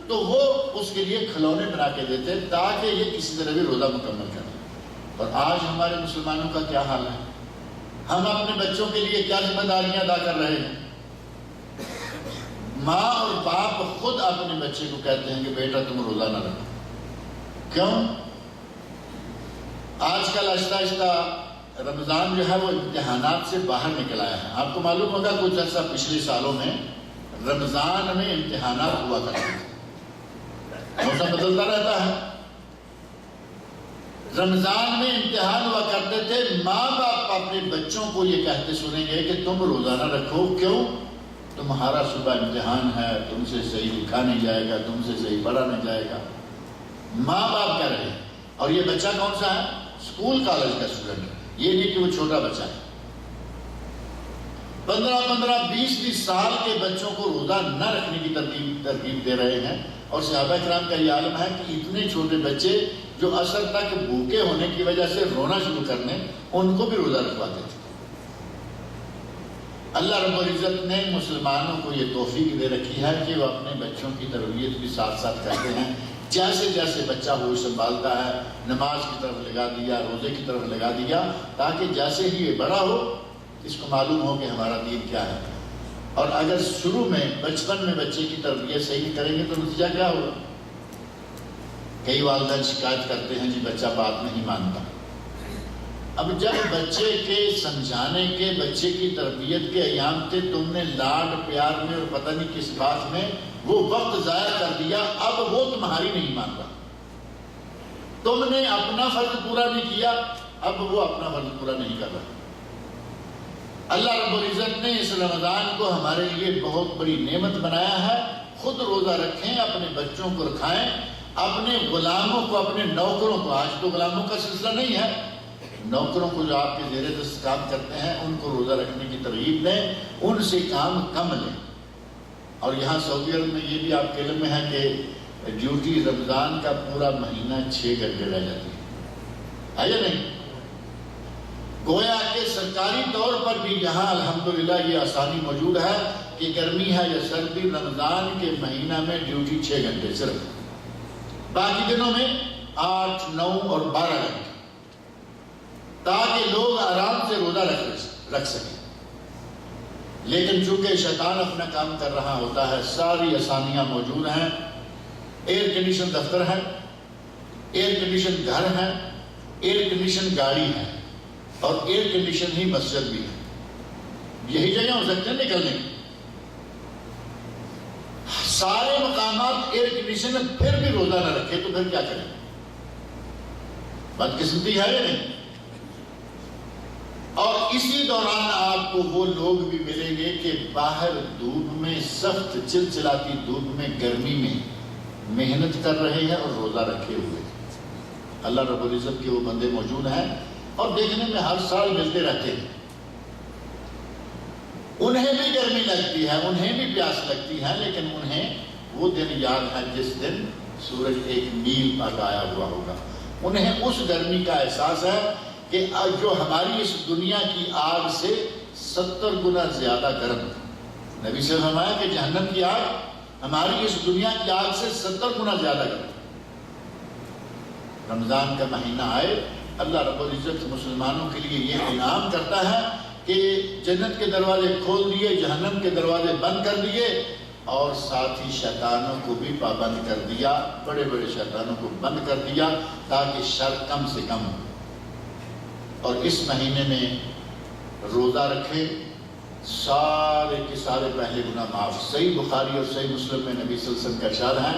تو وہ اس کے لیے کھلونے بنا کے دیتے تاکہ یہ کسی طرح بھی روزہ مکمل کرے۔ اور آج ہمارے مسلمانوں کا کیا حال ہے؟ ہم اپنے بچوں کے لیے کیا ذمہ داریاں ادا کر رہے ہیں؟ ماں اور باپ خود اپنے بچے کو کہتے ہیں کہ بیٹا تم روزہ نہ رکھو۔ کیوں؟ آج کل آہستہ آہستہ رمضان جو ہے وہ امتحانات سے باہر نکل آیا ہے۔ آپ کو معلوم ہوگا کچھ عرصہ پچھلے سالوں میں رمضان میں امتحانات ہوا کرتے تھے، موسم بدلتا رہتا ہے، رمضان میں امتحان ہوا کرتے تھے۔ ماں باپ اپنے بچوں کو یہ کہتے سنیں گے کہ تم روزہ نہ رکھو، کیوں؟ تمہارا صبح امتحان ہے، تم سے صحیح لکھا نہیں جائے گا، تم سے صحیح پڑھا نہیں جائے گا۔ ماں باپ کہہ رہے ہیں، اور یہ بچہ کون سا ہے؟ اسکول کالج کا اسٹوڈنٹ، یہ نہیں کہ وہ چھوٹا بچہ ہے۔ 15 20 سال کے بچوں کو روزہ نہ رکھنے کی ترغیب دے رہے ہیں، اور صحابہ کرام کا یہ عالم ہے کہ اتنے چھوٹے بچے جو عصر تک بھوکے ہونے کی وجہ سے رونا شروع کرنے، ان کو بھی روزہ رکھواتے تھے۔ اللہ رب العزت نے مسلمانوں کو یہ توفیق دے رکھی ہے کہ وہ اپنے بچوں کی تربیت بھی ساتھ ساتھ کرتے ہیں۔ جیسے جیسے بچہ ہوش سنبھالتا ہے، نماز کی طرف لگا دیا، روزے کی طرف لگا دیا، تاکہ جیسے ہی یہ بڑا ہو اس کو معلوم ہو کہ ہمارا دین کیا ہے۔ اور اگر شروع میں بچپن میں بچے کی تربیت صحیح نہیں کریں گے تو نتیجہ کیا ہوگا؟ کئی والدین شکایت کرتے ہیں جی بچہ بات نہیں مانتا۔ اب جب بچے کے سمجھانے کے، بچے کی تربیت کے ایام تھے، تم نے لاڈ پیار میں اور پتہ نہیں کس بات میں وہ وقت ضائع کر دیا، اب وہ تمہاری نہیں مان رہا۔ تم نے اپنا فرض پورا نہیں کیا، اب وہ اپنا فرض پورا نہیں کر رہا۔ اللہ رب العزت نے اس رمضان کو ہمارے لیے بہت بڑی نعمت بنایا ہے۔ خود روزہ رکھیں، اپنے بچوں کو رکھائیں، اپنے غلاموں کو، اپنے نوکروں کو، آج تو غلاموں کا سلسلہ نہیں ہے، نوکروں کو جو آپ کے زیر دست کام کرتے ہیں ان کو روزہ رکھنے کی ترغیب دیں، ان سے کام کم لیں۔ اور یہاں سعودی عرب میں یہ بھی آپ کے علم میں ہے کہ ڈیوٹی رمضان کا پورا مہینہ 6 گھنٹے رہ جاتی ہے یا نہیں؟ گویا کہ سرکاری طور پر بھی یہاں الحمدللہ یہ آسانی موجود ہے کہ گرمی ہے یا سردی، رمضان کے مہینہ میں ڈیوٹی 6 گھنٹے صرف، باقی دنوں میں 8، 9 اور 12 گھنٹے، تاکہ لوگ آرام سے روزہ رکھ سکیں۔ لیکن چونکہ شیطان اپنا کام کر رہا ہوتا ہے، ساری آسانیاں موجود ہیں، ایئر کنڈیشن دفتر ہے، ایئر کنڈیشن گھر ہے، ایئر کنڈیشن گاڑی ہے، اور ایئر کنڈیشن ہی مسجد بھی ہے۔ یہی جگہ ہو سکتے ہیں نکلنے کی، سارے مقامات ایئر کنڈیشن میں، پھر بھی روزہ نہ رکھے تو پھر کیا کریں؟ بدقسمتی ہے یا نہیں؟ اور اسی دوران آپ کو وہ لوگ بھی ملیں گے کہ باہر دھوپ میں، سخت چلچلاتی دھوپ میں، گرمی میں محنت کر رہے ہیں اور روزہ رکھے ہوئے۔ اللہ رب العزت کے وہ بندے موجود ہیں اور دیکھنے میں ہر سال ملتے رہتے ہیں۔ انہیں بھی گرمی لگتی ہے، انہیں بھی پیاس لگتی ہے، لیکن انہیں وہ دن یاد ہے جس دن سورج 1 میل پر آیا ہوا ہوگا۔ انہیں اس گرمی کا احساس ہے کہ جو ہماری اس دنیا کی آگ سے 70 گنا زیادہ گرم ہے۔ نبی سے فرمایا کہ جہنم کی آگ ہماری اس دنیا کی آگ سے 70 گنا زیادہ گرم۔ رمضان کا مہینہ آئے، اللہ رب العزت مسلمانوں کے لیے یہ انعام کرتا ہے کہ جنت کے دروازے کھول دیے، جہنم کے دروازے بند کر دیے، اور ساتھ ہی شیطانوں کو بھی پابند کر دیا، بڑے بڑے شیطانوں کو بند کر دیا تاکہ شر کم سے کم ہو۔ اور اس مہینے میں روزہ رکھے، سارے کے سارے پہلے گناہ معاف۔ صحیح بخاری اور صحیح مسلم میں نبی صلی اللہ علیہ وسلم کا ارشاد ہے،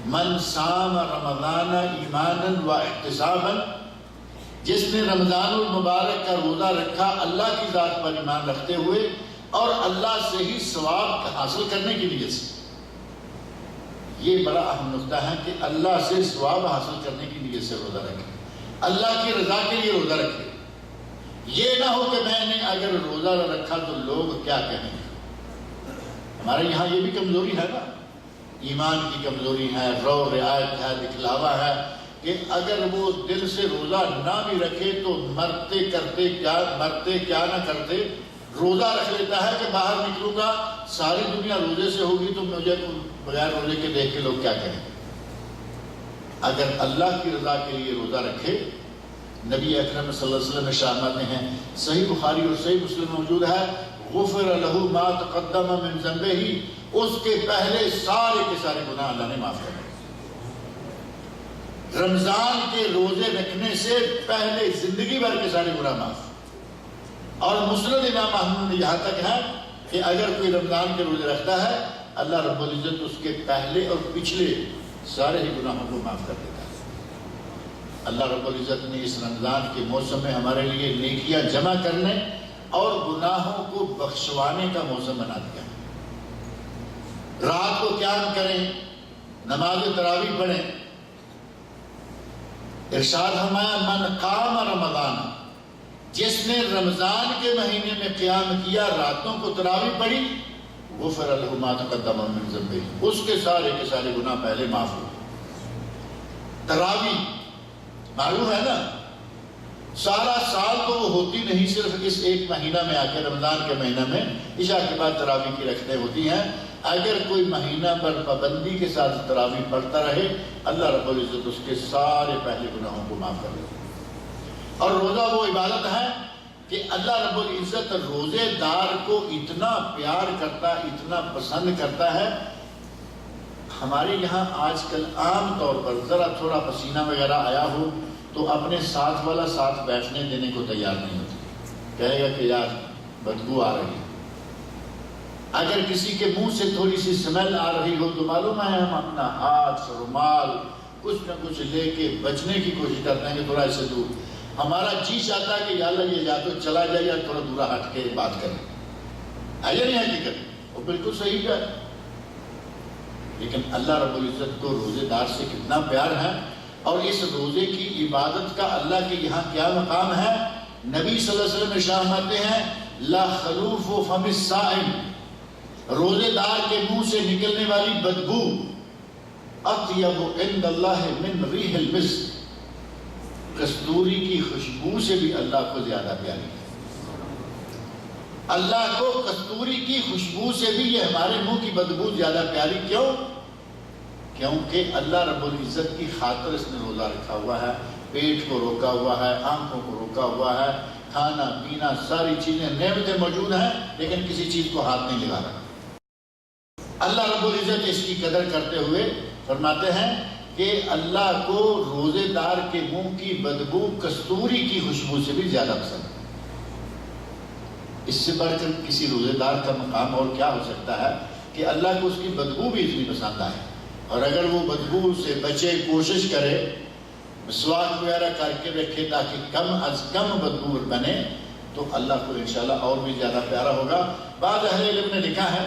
من صام رمضان ایمانا و احتسابا، جس نے رمضان المبارک کا روزہ رکھا اللہ کی ذات پر ایمان رکھتے ہوئے اور اللہ سے ہی ثواب حاصل کرنے کی نیت سے۔ یہ بڑا اہم نقطہ ہے کہ اللہ سے ثواب حاصل کرنے کی نیت سے روزہ رکھے، اللہ کی رضا کے لیے روزہ رکھے۔ یہ نہ ہو کہ میں نے اگر روزہ نہ رکھا تو لوگ کیا کہیں گے۔ ہمارے یہاں یہ بھی کمزوری ہے نا، ایمان کی کمزوری ہے، رو رعایت ہے، دکھلاوا ہے کہ اگر وہ دل سے روزہ نہ بھی رکھے تو مرتے کیا نہ کرتے روزہ رکھ لیتا ہے کہ باہر نکلوں گا ساری دنیا روزے سے ہوگی تو مجھے بغیر روزے کے دیکھ کے لوگ کیا کہیں گے۔ اگر اللہ کی رضا کے لیے روزہ رکھے، نبی اکرم صلی اللہ علیہ وسلم ارشاد فرماتے ہیں، صحیح بخاری اور صحیح مسلم موجود ہے، غفر لہ ما تقدم من ذنبہ، اس کے پہلے سارے کے سارے گناہ اللہ نے معاف کر دیے۔ رمضان کے روزے رکھنے سے پہلے زندگی بھر کے سارے گناہ معاف۔ اور مسند امام احمد میں یہاں تک ہے کہ اگر کوئی رمضان کے روزے رکھتا ہے اللہ رب العزت اس کے پہلے اور پچھلے سارے ہی گناہوں کو معاف کر دیتا ہے۔ اللہ رب العزت نے اس رمضان کے موسم میں ہمارے لیے نیکیاں جمع کرنے اور گناہوں کو بخشوانے کا موسم بنا دیا۔ رات کو قیام کریں، نماز تراویح پڑھیں۔ ارشاد فرمایا من قام رمضان، جس نے رمضان کے مہینے میں قیام کیا، راتوں کو تراویح پڑھی، غفر لہ ما تقدم من ذنبہ، اس کے سارے گناہ پہلے معاف ہو۔ تراویح معلوم ہے نا، سارا سال تو وہ ہوتی نہیں، صرف اس ایک مہینہ میں آ کے رمضان کے مہینہ میں عشاء کے بعد تراویح کی رکھتے ہوتی ہیں۔ اگر کوئی مہینہ پر پابندی کے ساتھ تراویح پڑھتا رہے اللہ رب العزت اس کے سارے پہلے گناہوں کو معاف کر دیتے۔ اور روزہ وہ عبادت ہے کہ اللہ رب العزت روزے دار کو اتنا پیار کرتا ہے، اتنا پسند کرتا ہے۔ ہمارے یہاں آج کل عام طور پر ذرا تھوڑا پسینہ وغیرہ آیا ہو تو اپنے ساتھ والا ساتھ بیٹھنے دینے کو تیار نہیں ہوتی، کہے گا کہ یار بدبو آ رہی ہے۔ اگر کسی کے منہ سے تھوڑی سی سمیل آ رہی ہو تو معلوم ہے ہم اپنا ہاتھ رومال کچھ نہ کچھ لے کے بچنے کی کوشش کرتے ہیں کہ تھوڑا اسے دور۔ ہمارا جی چاہتا ہے کہ یا اللہ یہ یا تو چلا جائے یا تھوڑا دورا ہٹ کے بات کریں، ہے یا نہیں حقیقت؟ وہ بالکل صحیح ہے۔ لیکن اللہ رب العزت کو روزے دار سے کتنا پیار ہے، اور اس روزے کی عبادت کا اللہ کے یہاں کیا مقام ہے۔ نبی صلی اللہ علیہ وسلم ارشاد فرماتے ہیں لا خلوف فم الصائم، روزے دار کے منہ سے نکلنے والی بدبو اطیب عند اللہ من ریح المسک، کستوری کی خوشبو سے بھی اللہ کو زیادہ پیاری ہے۔ اللہ کو کستوری کی خوشبو سے بھی یہ ہمارے منہ کی بدبو زیادہ پیاری کیوں؟ کیونکہ اللہ رب العزت کی خاطر اس نے روزہ رکھا ہوا ہے، پیٹ کو روکا ہوا ہے، آنکھوں کو روکا ہوا ہے، کھانا پینا ساری چیزیں نعمتیں موجود ہیں لیکن کسی چیز کو ہاتھ نہیں لگا رہا۔ اللہ رب العزت اس کی قدر کرتے ہوئے فرماتے ہیں کہ اللہ کو روزے دار کے منہ کی بدبو کستوری کی خوشبو سے بھی زیادہ پسند ہے۔ اس سے بڑھ کر کسی روزے دار کا مقام اور کیا ہو سکتا ہے کہ اللہ کو اس کی بدبو بھی اتنی پسند آئے، اور اگر وہ بدبو سے بچے کوشش کرے، مسواک وغیرہ کر کے رکھے تاکہ کم از کم بدبو بنے، تو اللہ کو انشاءاللہ اور بھی زیادہ پیارا ہوگا۔ بعض اہل علم نے لکھا ہے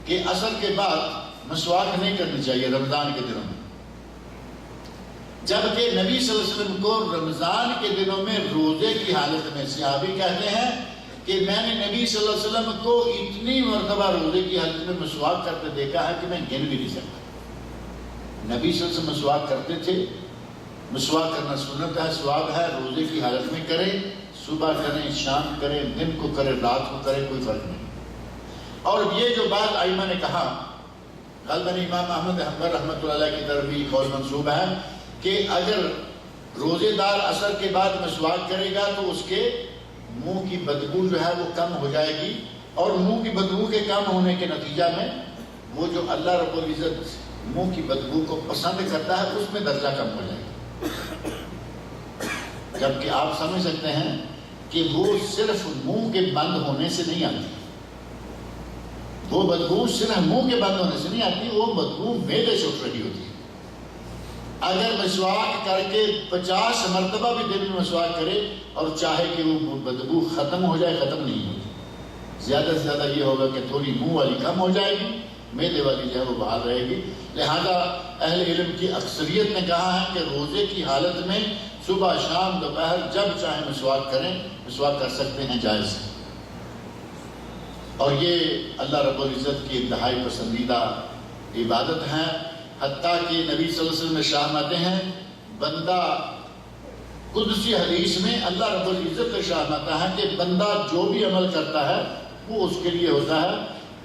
کہ عصر کے بعد مسواک نہیں کرنی چاہیے رمضان کے دنوں میں، جبکہ نبی صلی اللہ علیہ وسلم کو رمضان کے دنوں میں روزے کی حالت میں، صحابی کہتے ہیں کہ میں نے نبی صلی اللہ علیہ وسلم کو اتنی مرتبہ روزے کی حالت میں مسواک کرتے دیکھا ہے کہ میں گن بھی نہیں سکتا۔ نبی صلی اللہ علیہ وسلم مسواک کرتے تھے، مسواک کرنا سنت ہے، ثواب ہے، روزے کی حالت میں کریں، صبح کریں، شام کریں، دن کو کریں، رات کو کریں، کوئی فرق نہیں۔ اور یہ جو بات ائمہ نے کہا، غالباً امام احمد حنبل رحمۃ اللہ علیہ کی طرف بھی قول منسوب ہے کہ اگر روزے دار عصر کے بعد مسواک کرے گا تو اس کے منہ کی بدبو جو ہے وہ کم ہو جائے گی، اور منہ کی بدبو کے کم ہونے کے نتیجہ میں وہ جو اللہ رب العزت منہ کی بدبو کو پسند کرتا ہے اس میں درجہ کم ہو جائے گا۔ جبکہ آپ سمجھ سکتے ہیں کہ وہ صرف منہ کے بند ہونے سے نہیں آتی، وہ بدبو صرف منہ کے بند ہونے سے نہیں آتی، وہ بدبو معدے سے اٹھ رہی ہوتی ہے۔ اگر مسواک کر کے 50 مرتبہ بھی دن میں مسواک کرے اور چاہے کہ وہ بدبو ختم ہو جائے، ختم نہیں ہوتی، زیادہ سے زیادہ یہ ہوگا کہ تھوڑی منہ والی کم ہو جائے گی، معدے والی جو ہے وہ بحال رہے گی۔ لہذا اہل علم کی اکثریت نے کہا ہے کہ روزے کی حالت میں صبح شام دوپہر جب چاہیں مسواک کریں، مسواک کر سکتے ہیں، جائز ہے۔ اور یہ اللہ رب العزت کی انتہائی پسندیدہ عبادت ہے، حتیٰ کہ نبی صلی اللہ علیہ وسلم ارشاد فرماتے ہیں بندہ قدسی حدیث میں اللہ رب العزت ارشاد فرماتا ہے کہ بندہ جو بھی عمل کرتا ہے وہ اس کے لیے ہوتا ہے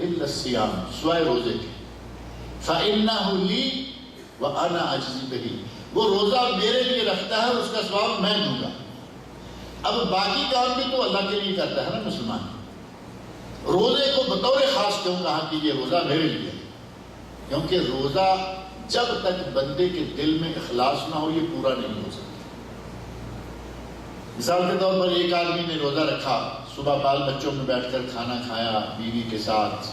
الا الصیام، سوائے روزے کے، فإنہ لی وأنا أجزی بہ، وہ روزہ میرے لیے رکھتا ہے، اس کا ثواب میں دوں گا۔ اب باقی کام بھی تو اللہ کے لیے کرتا ہے نا مسلمان، روزے کو بطور خاص کیوں کہا کہ یہ روزہ میرے لیے؟ کیونکہ روزہ جب تک بندے کے دل میں اخلاص نہ ہو یہ پورا نہیں ہو سکتا۔ مثال کے طور پر ایک آدمی نے روزہ رکھا، صبح بال بچوں میں بیٹھ کر کھانا کھایا، بیوی کے ساتھ،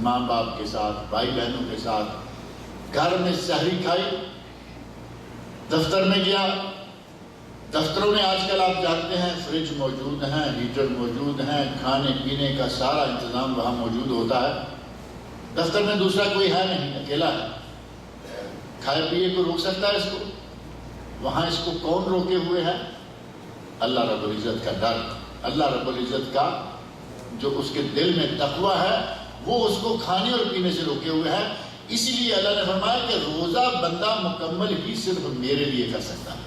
ماں باپ کے ساتھ، بھائی بہنوں کے ساتھ، گھر میں سحری کھائی، دفتر میں گیا، دفتروں میں آج کل آپ جانتے ہیں فریج موجود ہیں، ہیٹر موجود ہیں، کھانے پینے کا سارا انتظام وہاں موجود ہوتا ہے۔ دفتر میں دوسرا کوئی ہے نہیں، اکیلا ہے، کھائے پیے کو روک سکتا ہے اس کو؟ وہاں اس کو کون روکے ہوئے ہے؟ اللہ رب العزت کا ڈر، اللہ رب العزت کا جو اس کے دل میں تقویٰ ہے وہ اس کو کھانے اور پینے سے روکے ہوئے ہے۔ اسی لیے اللہ نے فرمایا کہ روزہ بندہ مکمل ہی صرف میرے لیے کر سکتا ہے۔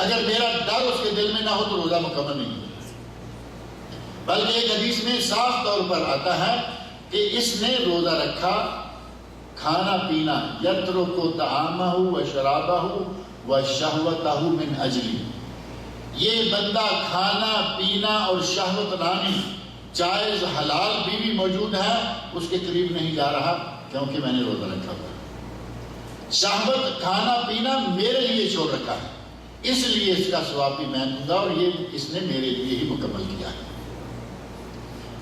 اگر میرا ڈر اس کے دل میں نہ ہو تو روزہ مکمل نہیں ہوتا۔ بلکہ ایک حدیث میں صاف طور پر آتا ہے کہ اس نے روزہ رکھا، کھانا پینا، یترک طعامہ و شرابہ و شہوتہ من اجلی، یہ بندہ کھانا پینا اور شہوت رانی، جائز حلال بیوی موجود ہے، اس کے قریب نہیں جا رہا کیونکہ میں نے روزہ رکھا ہوا۔ شہوت کھانا پینا میرے لیے چھوڑ رکھا ہے، اس لیے اس کا ثواب بھی میں دوں گا، اور یہ اس نے میرے لیے ہی مکمل کیا ہے۔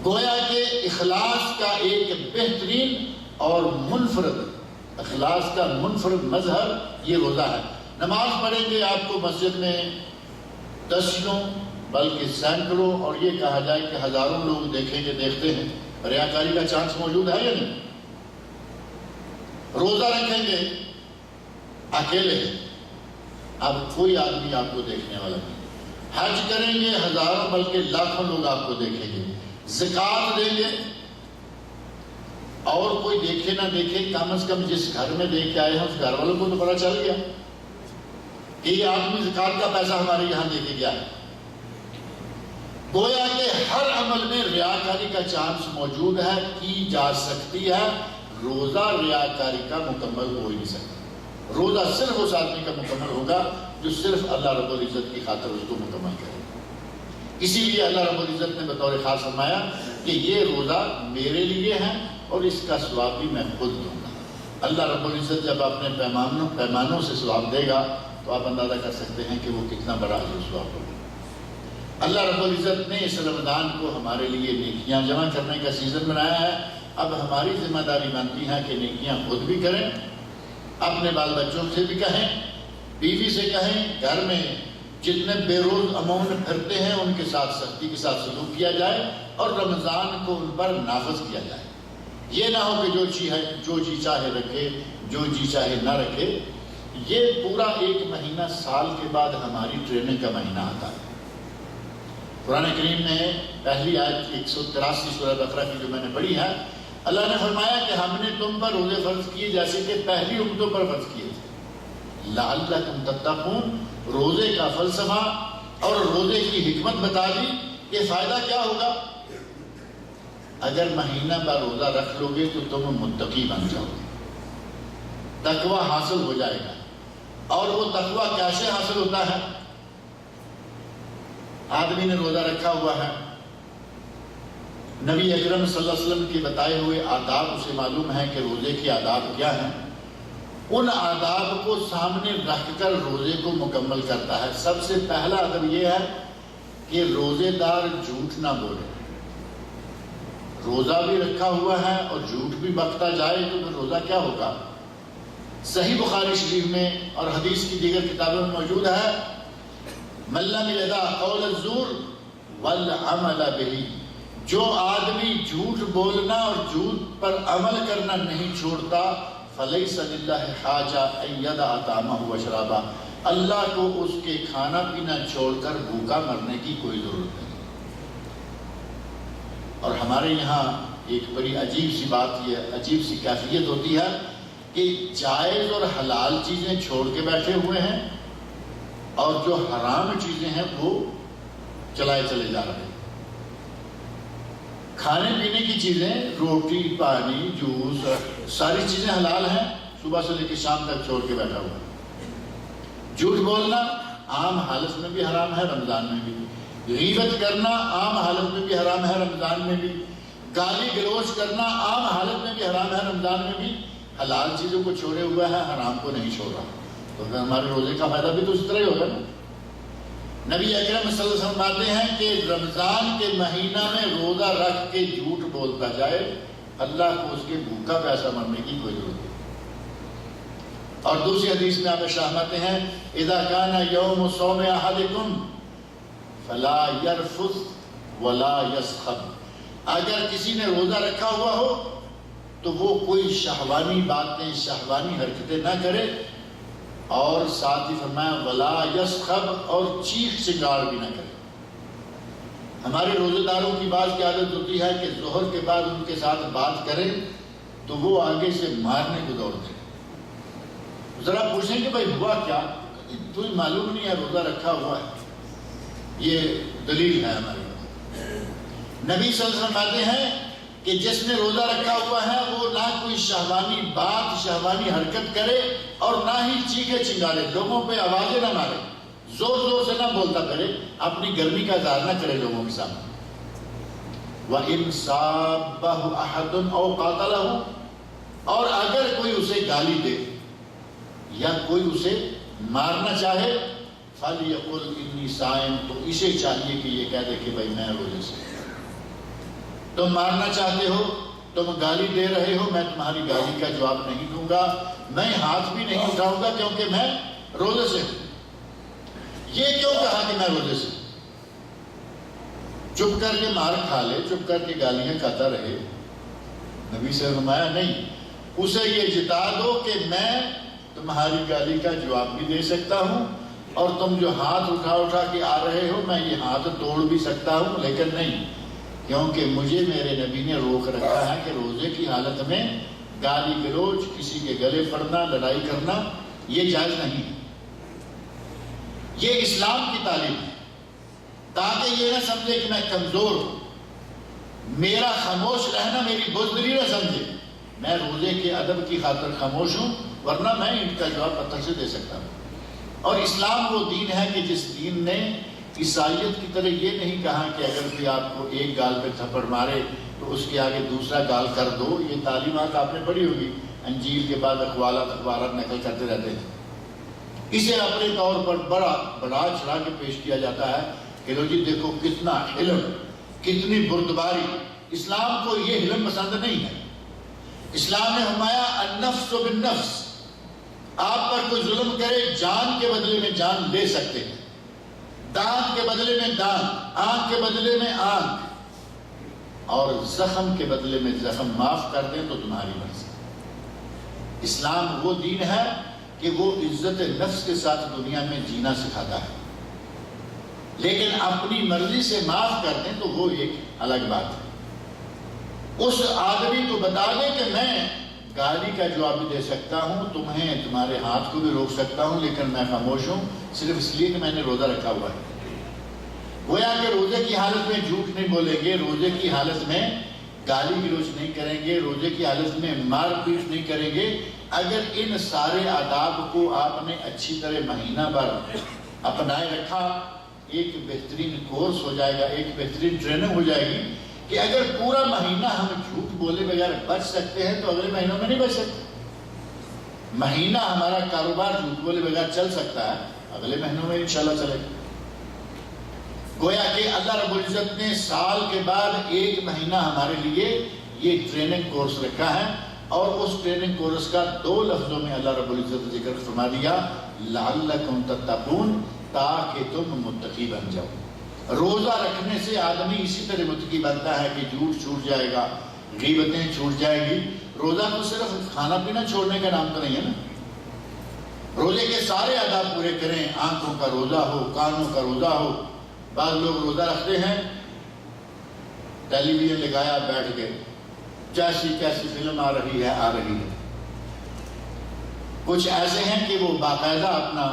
گویا کہ اخلاص کا ایک بہترین اور منفرد، اخلاص کا منفرد مظہر یہ روزہ ہے۔ نماز پڑھیں گے آپ کو مسجد میں دسیوں بلکہ سینکڑوں اور یہ کہا جائے کہ ہزاروں لوگ دیکھیں گے، دیکھتے ہیں، ریاکاری کا چانس موجود ہے یا نہیں؟ روزہ رکھیں گے اکیلے ہیں، اب کوئی آدمی آپ کو دیکھنے والا نہیں۔ حج کریں گے ہزاروں بلکہ لاکھوں لوگ آپ کو دیکھیں گے۔ زکوٰۃ دیں گے اور کوئی دیکھے نہ دیکھے، کم از کم جس گھر میں دے کے آئے ہیں اس گھر والوں کو تو پتہ چل گیا کہ یہ آدمی زکوٰۃ کا پیسہ ہمارے یہاں دے کے گیا ہے۔ گویا کہ ہر عمل میں ریاکاری کا چانس موجود ہے، کی جا سکتی ہے۔ روزہ ریاکاری کا مکمل ہو ہی نہیں سکتا۔ روزہ صرف اس آدمی کا مکمل ہوگا جو صرف اللہ رب العزت کی خاطر اس کو مکمل کرے۔ اسی لیے اللہ رب العزت نے بطور خاص فرمایا کہ یہ روزہ میرے لیے ہے اور اس کا ثواب بھی میں خود دوں گا۔ اللہ رب العزت جب اپنے پیمانوں سے ثواب دے گا تو آپ اندازہ کر سکتے ہیں کہ وہ کتنا بڑا ثواب ہوگا۔ اللہ رب العزت نے اس رمضان کو ہمارے لیے نیکیاں جمع کرنے کا سیزن بنایا ہے۔ اب ہماری ذمہ داری بنتی ہے کہ نیکیاں خود بھی کریں، اپنے بال بچوں سے بھی کہیں، بیوی سے کہیں، گھر میں جتنے بے روز امون پھرتے ہیں ان کے ساتھ سختی کے ساتھ سلوک کیا جائے اور رمضان کو ان پر نافذ کیا جائے۔ یہ نہ ہو کہ جو جی چاہے رکھے، جو جی چاہے نہ رکھے۔ یہ پورا ایک مہینہ سال کے بعد ہماری ٹریننگ کا مہینہ آتا ہے۔ قرآن کریم میں پہلی آیت 183 سورہ بقرہ کی جو میں نے پڑھی ہے، اللہ نے فرمایا کہ ہم نے تم پر روزے فرض کیے جیسے کہ پہلی امتوں پر فرض کیے تھے، لعلکم تتقون۔ روزے کا فلسفہ اور روزے کی حکمت بتا دی کہ فائدہ کیا ہوگا۔ اگر مہینہ بار روزہ رکھ لو گے تو تم متقی بن جاؤ گے، تقوی حاصل ہو جائے گا۔ اور وہ تقوی کیسے حاصل ہوتا ہے؟ آدمی نے روزہ رکھا ہوا ہے، نبی اکرم صلی اللہ علیہ وسلم کے بتائے ہوئے آداب اسے معلوم ہے کہ روزے کے آداب کیا ہیں، ان آداب کو سامنے رکھ کر روزے کو مکمل کرتا ہے۔ سب سے پہلا ادب یہ ہے کہ روزے دار جھوٹ نہ بولے۔ روزہ بھی رکھا ہوا ہے اور جھوٹ بھی بکتا جائے تو پھر روزہ کیا ہوگا؟ صحیح بخاری شریف میں اور حدیث کی دیگر کتابوں میں موجود ہے، من لم یدع قول الزور والعمل بہ، جو آدمی جھوٹ بولنا اور جھوٹ پر عمل کرنا نہیں چھوڑتا، فلیس للہ حاجہ ان یدع طعامہ وشرابہ، اللہ کو اس کے کھانا پینا چھوڑ کر بھوکا مرنے کی کوئی ضرورت نہیں۔ اور ہمارے یہاں ایک بڑی عجیب سی بات، یہ عجیب سی کیفیت ہوتی ہے کہ جائز اور حلال چیزیں چھوڑ کے بیٹھے ہوئے ہیں اور جو حرام چیزیں ہیں وہ چلائے چلے جا رہے ہیں۔ کھانے پینے کی چیزیں، روٹی، پانی، جوس، ساری چیزیں حلال ہیں، صبح سے لے کے شام تک چھوڑ کے بیٹھا ہوا ہے۔ جھوٹ بولنا عام حالت میں بھی حرام ہے، رمضان میں بھی۔ غیبت کرنا عام حالت میں بھی حرام ہے، رمضان میں بھی۔ گالی گلوچ کرنا عام حالت میں بھی حرام ہے، رمضان میں بھی۔ حلال چیزوں کو چھوڑے ہوا ہے، حرام کو نہیں چھوڑ رہا، تو پھر ہمارے روزے کا فائدہ بھی تو اس طرح ہی ہوگا نا۔ نبی اکرم صلی اللہ علیہ وسلم فرماتے ہیں کہ رمضان کے مہینہ میں روزہ رکھ کے جھوٹ بولتا جائے، اللہ کو اس کے بھوکا پیسہ مرنے کی کوئی ضرورت نہیں۔ اور دوسری حدیث میں آپ فرماتے ہیں اذا کان یوم صوم احدکم فلا یرفث ولا یسخب، اگر کسی نے روزہ رکھا ہوا ہو تو وہ کوئی شہوانی باتیں، شہوانی حرکتیں نہ کرے، اور ساتھ ہی فرمایا ولا یسخب، اور چیخ چنگار بھی نہ کرے۔ ہمارے روزے داروں کی بات کی عادت ہوتی ہے کہ ظہر کے بعد ان کے ساتھ بات کریں تو وہ آگے سے مارنے کو دوڑتے ہیں۔ ذرا پوچھیں کہ بھائی ہوا کیا، تمہیں معلوم نہیں ہے روزہ رکھا ہوا ہے، یہ دلیل ہے ہمارے پاس۔ نبی صلی اللہ علیہ وسلم فرماتے ہیں کہ جس نے روزہ رکھا ہوا ہے وہ نہ کوئی شہوانی بات، شہوانی حرکت کرے، اور نہ ہی چیخے چنگارے، لوگوں پہ آوازیں نہ مارے، زور زور سے نہ بولتا کرے، اپنی گرمی کا اظہار نہ کرے لوگوں کے سامنے۔ وَإِنْ صَابَّهُ أَحَدٌ أَوْ قَاتَلَهُ، اور اگر کوئی اسے گالی دے یا کوئی اسے مارنا چاہے، فَلْيَقُلْ إِنِّي صَائِمٌ، تو اسے چاہیے کہ یہ کہہ دے کہ بھائی میں روزے سے۔ تم مارنا چاہتے ہو، تم گالی دے رہے ہو، میں تمہاری گالی کا جواب نہیں دوں گا، میں ہاتھ بھی نہیں اٹھاؤں گا کیونکہ میں روزے سے ہوں۔ یہ کیوں کہا کہ میں روزے سے؟ چپ کر کے مار کھا لے، چپ کر کے گالیاں کھاتا رہے، نبی سے فرمایا نہیں، اسے یہ جتا دو کہ میں تمہاری گالی کا جواب بھی دے سکتا ہوں، اور تم جو ہاتھ اٹھا اٹھا کے آ رہے ہو میں یہ ہاتھ توڑ بھی سکتا ہوں، لیکن نہیں، کیونکہ مجھے میرے نبی نے روک رکھا ہے کہ روزے کی حالت میں گالی گلوچ، کسی کے گلے پڑنا، لڑائی کرنا یہ جائز نہیں ہے۔ یہ اسلام کی تعلیم ہے، تاکہ یہ نہ سمجھے کہ میں کمزور ہوں، میرا خاموش رہنا میری بزدلی نہ سمجھے، میں روزے کے ادب کی خاطر خاموش ہوں، ورنہ میں ان کا جواب پتھر سے دے سکتا ہوں۔ اور اسلام وہ دین ہے کہ جس دین نے عیسائیت کی طرح یہ نہیں کہا کہ اگر کوئی آپ کو ایک گال پہ تھپڑ مارے تو اس کے آگے دوسرا گال کر دو، یہ تعلیمات آپ نے پڑھی ہوگی، انجیل کے بعد اخبارات نقل کرتے رہتے ہیں۔ اسے اپنے طور پر بڑا چڑھا کے پیش کیا جاتا ہے کہ لو جی دیکھو کتنا علم، کتنی بردباری۔ اسلام کو یہ علم پسند نہیں ہے۔ اسلام نے فرمایا النفس بالنفس، آپ پر کوئی ظلم کرے جان کے بدلے میں جان لے سکتے ہیں، دانت کے بدلے میں دانت، آنکھ کے بدلے میں آنکھ، اور زخم کے بدلے میں زخم معاف کر دیں تو تمہاری مرضی۔ اسلام وہ دین ہے کہ وہ عزت نفس کے ساتھ دنیا میں جینا سکھاتا ہے، لیکن اپنی مرضی سے معاف کر دیں تو وہ ایک الگ بات ہے۔ اس آدمی کو بتا دیں کہ میں گالی کا جواب بھی دے سکتا ہوں، تمہیں تمہارے ہاتھ کو بھی روک سکتا ہوں، لیکن میں خاموش ہوں صرف اس لیے کہ میں نے روزہ رکھا ہوا ہے۔ گویا کہ روزے کی حالت میں جھوٹ نہیں بولیں گے، روزے کی حالت میں گالی گلوچ نہیں کریں گے، روزے کی حالت میں مار پیٹ نہیں کریں گے۔ اگر ان سارے آداب کو آپ نے اچھی طرح مہینہ بھر اپنائے رکھا، ایک بہترین کورس ہو جائے گا، ایک بہترین ٹریننگ ہو جائے گی کہ اگر پورا مہینہ ہم جھوٹ بولے بغیر بچ سکتے ہیں تو اگلے مہینوں میں نہیں بچ سکتے۔ مہینہ ہمارا کاروبار جھوٹ بولے بغیر چل سکتا ہے، اگلے مہینوں میں انشاءاللہ چلے گا۔ گویا کہ اللہ رب العزت نے سال کے بعد ایک مہینہ ہمارے لیے یہ ٹریننگ کورس رکھا ہے، اور اس ٹریننگ کورس کا 2 لفظوں میں اللہ رب العزت ذکر فرما دیا، لعلکم تتقون، تاکہ تم متقی بن جاؤ۔ روزہ رکھنے سے آدمی اسی طرح متقی بنتا ہے کہ جھوٹ چھوٹ جائے گا، غیبتیں چھوٹ جائیں گی۔ روزہ تو صرف کھانا پینا چھوڑنے کا نام تو نہیں ہے نا، روزے کے سارے آداب پورے کریں، آنکھوں کا روزہ ہو، کانوں کا روزہ ہو۔ بعض لوگ روزہ رکھتے ہیں ٹیلی ویژن لگایا بیٹھ گئے، جیسی کیسی فلم آ رہی ہے کچھ ایسے ہیں کہ وہ باقاعدہ اپنا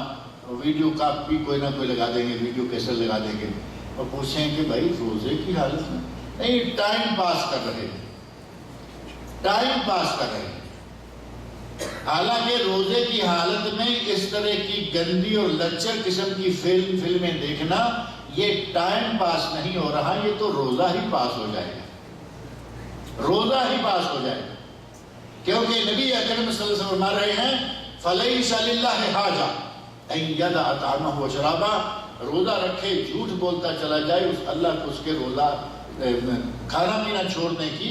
ویڈیو کاپی کوئی نہ کوئی لگا دیں گے، ویڈیو کیسٹ لگا دیں گے اور پوچھیں کہ بھائی روزے کی حالت میں نہیں، ٹائم پاس کر رہے ہیں، ٹائم پاس کر رہے ہیں۔ حالانکہ روزے کی حالت میں اس طرح کی گندی اور لچر قسم کی فلمیں دیکھنا یہ ٹائم پاس نہیں ہو رہا، یہ تو روزہ ہی پاس ہو جائے گا، روزہ ہی پاس ہو جائے گا، کیونکہ نبی اکرم صلی اللہ علیہ وسلم فرما رہے ہیں فَلَيْسَ لِلَّهِ حَاجَةٌ أَن يَدَعَ طَعَامَهُ وَشَرَابَهُ، روزہ رکھے جھوٹ بولتا چلا جائے، اس اللہ کو اس کے روزہ کھانا پینا چھوڑنے کی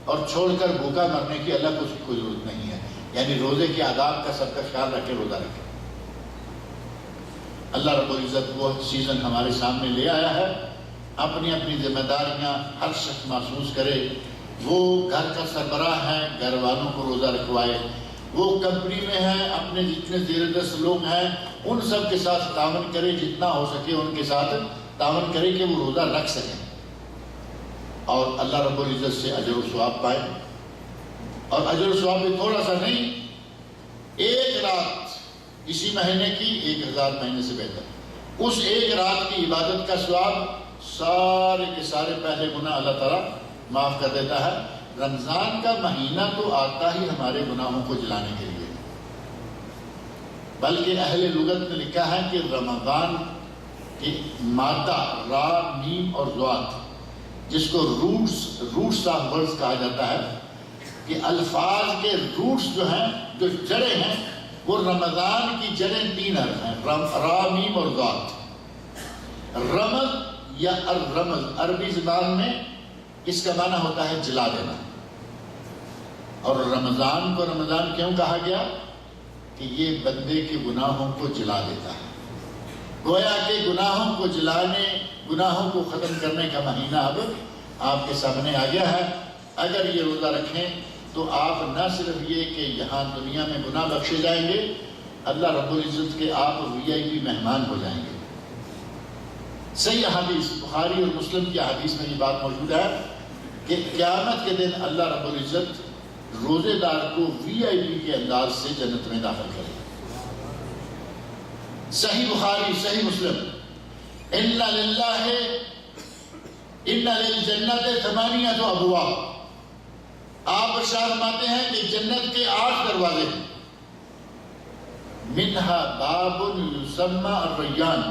اور چھوڑ کر بھوکا مرنے کی اللہ کو اس کی کوئی ضرورت نہیں ہے۔ یعنی روزے کے آداب کا سب کا خیال رکھے، روزہ رکھے۔ اللہ رب العزت وہ سیزن ہمارے سامنے لے آیا ہے، اپنی اپنی ذمہ داریاں ہر شخص محسوس کرے، وہ گھر کا سربراہ ہے گھر والوں کو روزہ رکھوائے، وہ کمپنی میں ہے اپنے جتنے زیر دست لوگ ہیں ان سب کے ساتھ تعاون کرے، جتنا ہو سکے ان کے ساتھ تعاون کرے کہ وہ روزہ رکھ سکیں اور اللہ رب العزت سے اجر و ثواب پائے۔ اور اجر و ثواب بھی تھوڑا سا نہیں، ایک رات اسی مہینے کی 1000 مہینے سے بہتر، اس ایک رات کی عبادت کا ثواب سارے کے سارے پہلے گناہ اللہ تعالیٰ معاف کر دیتا ہے۔ رمضان کا مہینہ تو آتا ہی ہمارے گناہوں کو جلانے کے لیے، بلکہ اہل لغت نے لکھا ہے کہ رمضان کی مادہ را میم اور ضاد جس کو روٹس آف ورڈز کہا جاتا ہے، کہ الفاظ کے روٹس جو ہیں، جو جڑیں ہیں، وہ رمضان کی جڑیں 3 حرف ہیں، را میم اور ضاد۔ رمض یا الرمز عربی زبان میں اس کا معنی ہوتا ہے جلا دینا، اور رمضان کو رمضان کیوں کہا گیا کہ یہ بندے کے گناہوں کو جلا دیتا ہے، گویا کہ گناہوں کو جلانے، گناہوں کو ختم کرنے کا مہینہ اب آپ کے سامنے آ گیا ہے۔ اگر یہ روزہ رکھیں تو آپ نہ صرف یہ کہ یہاں دنیا میں گناہ بخشے جائیں گے، اللہ رب العزت کے آپ VIP مہمان ہو جائیں گے۔ صحیح حدیث بخاری اور مسلم کی حدیث میں یہ بات موجود ہے کہ قیامت کے دن اللہ رب العزت روزے دار کو VIP کے انداز سے جنت میں داخل کرے گا۔ صحیح بخاری صحیح مسلم، ان للجنت 8 ابواب، آپ ارشاد فرماتے ہیں کہ جنت کے 8 دروازے ہیں، منہا باب یسمى الریان،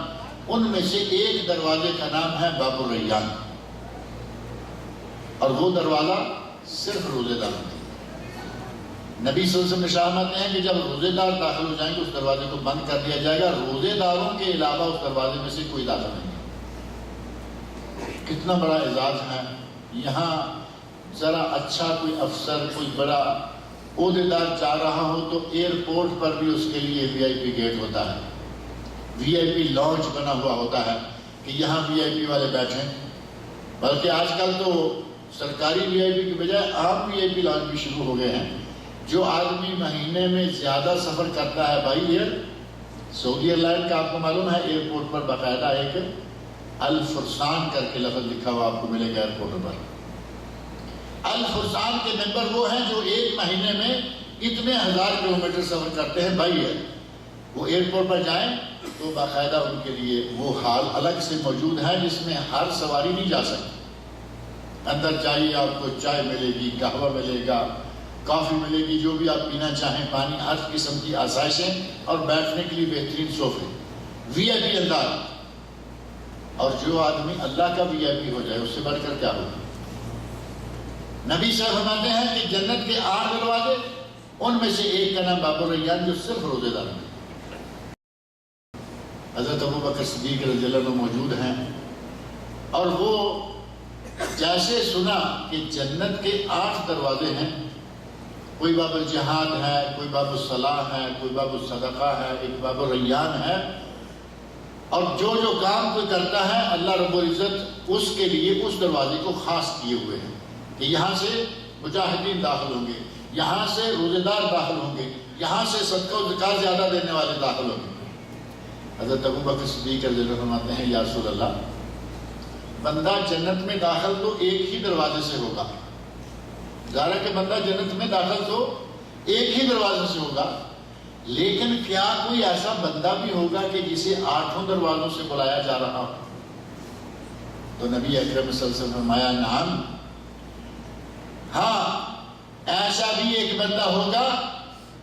ان میں سے ایک دروازے کا نام ہے باب الریان، اور وہ دروازہ صرف روزے دار ہیں۔ نبی صلی اللہ علیہ وسلم ارشاد فرماتے ہیں کہ جب روزے دار داخل ہو جائیں گے اس دروازے کو بند کر دیا جائے گا، روزے داروں کے علاوہ اس دروازے میں سے کوئی داخل نہیں ہے۔ کتنا بڑا اعزاز ہے۔ یہاں ذرا اچھا کوئی افسر، کوئی بڑا عہدیدار جا رہا ہو تو ایئرپورٹ پر بھی اس کے لیے VIP گیٹ ہوتا ہے، VIP لانچ بنا ہوا ہوتا ہے کہ یہاں VIP والے بیٹھیں، بلکہ آج کل تو سرکاری VIP کی بجائے عام VIP لانچ بھی شروع ہو گئے ہیں۔ جو آدمی مہینے میں زیادہ سفر کرتا ہے by air, Saudi airline کا آپ کو معلوم ہے ایئرپورٹ پر باقاعدہ ایک الفرسان کر کے لفظ لکھا ہوا آپ کو ملے گا ایئرپورٹ پر۔ الفرسان کے ممبر وہ ہیں جو ایک مہینے میں اتنے 1000 کلومیٹر سفر کرتے ہیں بائی ایئر، وہ ایئرپورٹ پر جائیں تو باقاعدہ ان کے لیے وہ ہال الگ سے موجود ہے جس میں ہر سواری نہیں جا سکتی۔ اندر جائیے آپ کو چائے ملے گی، قہوہ ملے گا، کافی ملے گی، جو بھی آپ پینا چاہیں، پانی، ہر قسم کی آسائشیں اور بیٹھنے کے لیے بہترین صوفے، VIP انداز۔ اور جو آدمی اللہ کا VIP ہو جائے اس سے بڑھ کر کیا ہوگا؟ نبی صاحب فرماتے ہیں کہ جنت کے 8 دروازے، ان میں سے ایک کا نام باب الریان جو صرف روزے دار ہیں۔ حضرت ابوبکر صدیق رضی اللہ عنہ موجود ہیں، اور وہ جیسے سنا کہ جنت کے 8 دروازے ہیں، کوئی باب الجہاد ہے، کوئی باب الصلاح ہے، کوئی باب الصدقہ ہے، ایک باب الریان ہے، اور جو جو کام کوئی کرتا ہے اللہ رب العزت اس کے لیے اس دروازے کو خاص کیے ہوئے ہیں کہ یہاں سے مجاہدین داخل ہوں گے، یہاں سے روزے دار داخل ہوں گے، یہاں سے صدقہ و زکات زیادہ دینے والے داخل ہوں گے۔ حضرت ابوبکر صدیق رضی اللہ عنہ فرماتے ہیں یا رسول اللہ، بندہ جنت میں داخل تو ایک ہی دروازے سے ہوگا، ظاہر کہ بندہ جنت میں داخل تو ایک ہی دروازے سے ہوگا، لیکن کیا کوئی ایسا بندہ بھی ہوگا کہ جسے 8 دروازوں سے بلایا جا رہا ہو؟ تو نبی اکرم صلی اللہ علیہ وسلم نے فرمایا نعم، ہاں ایسا بھی ایک بندہ ہوگا،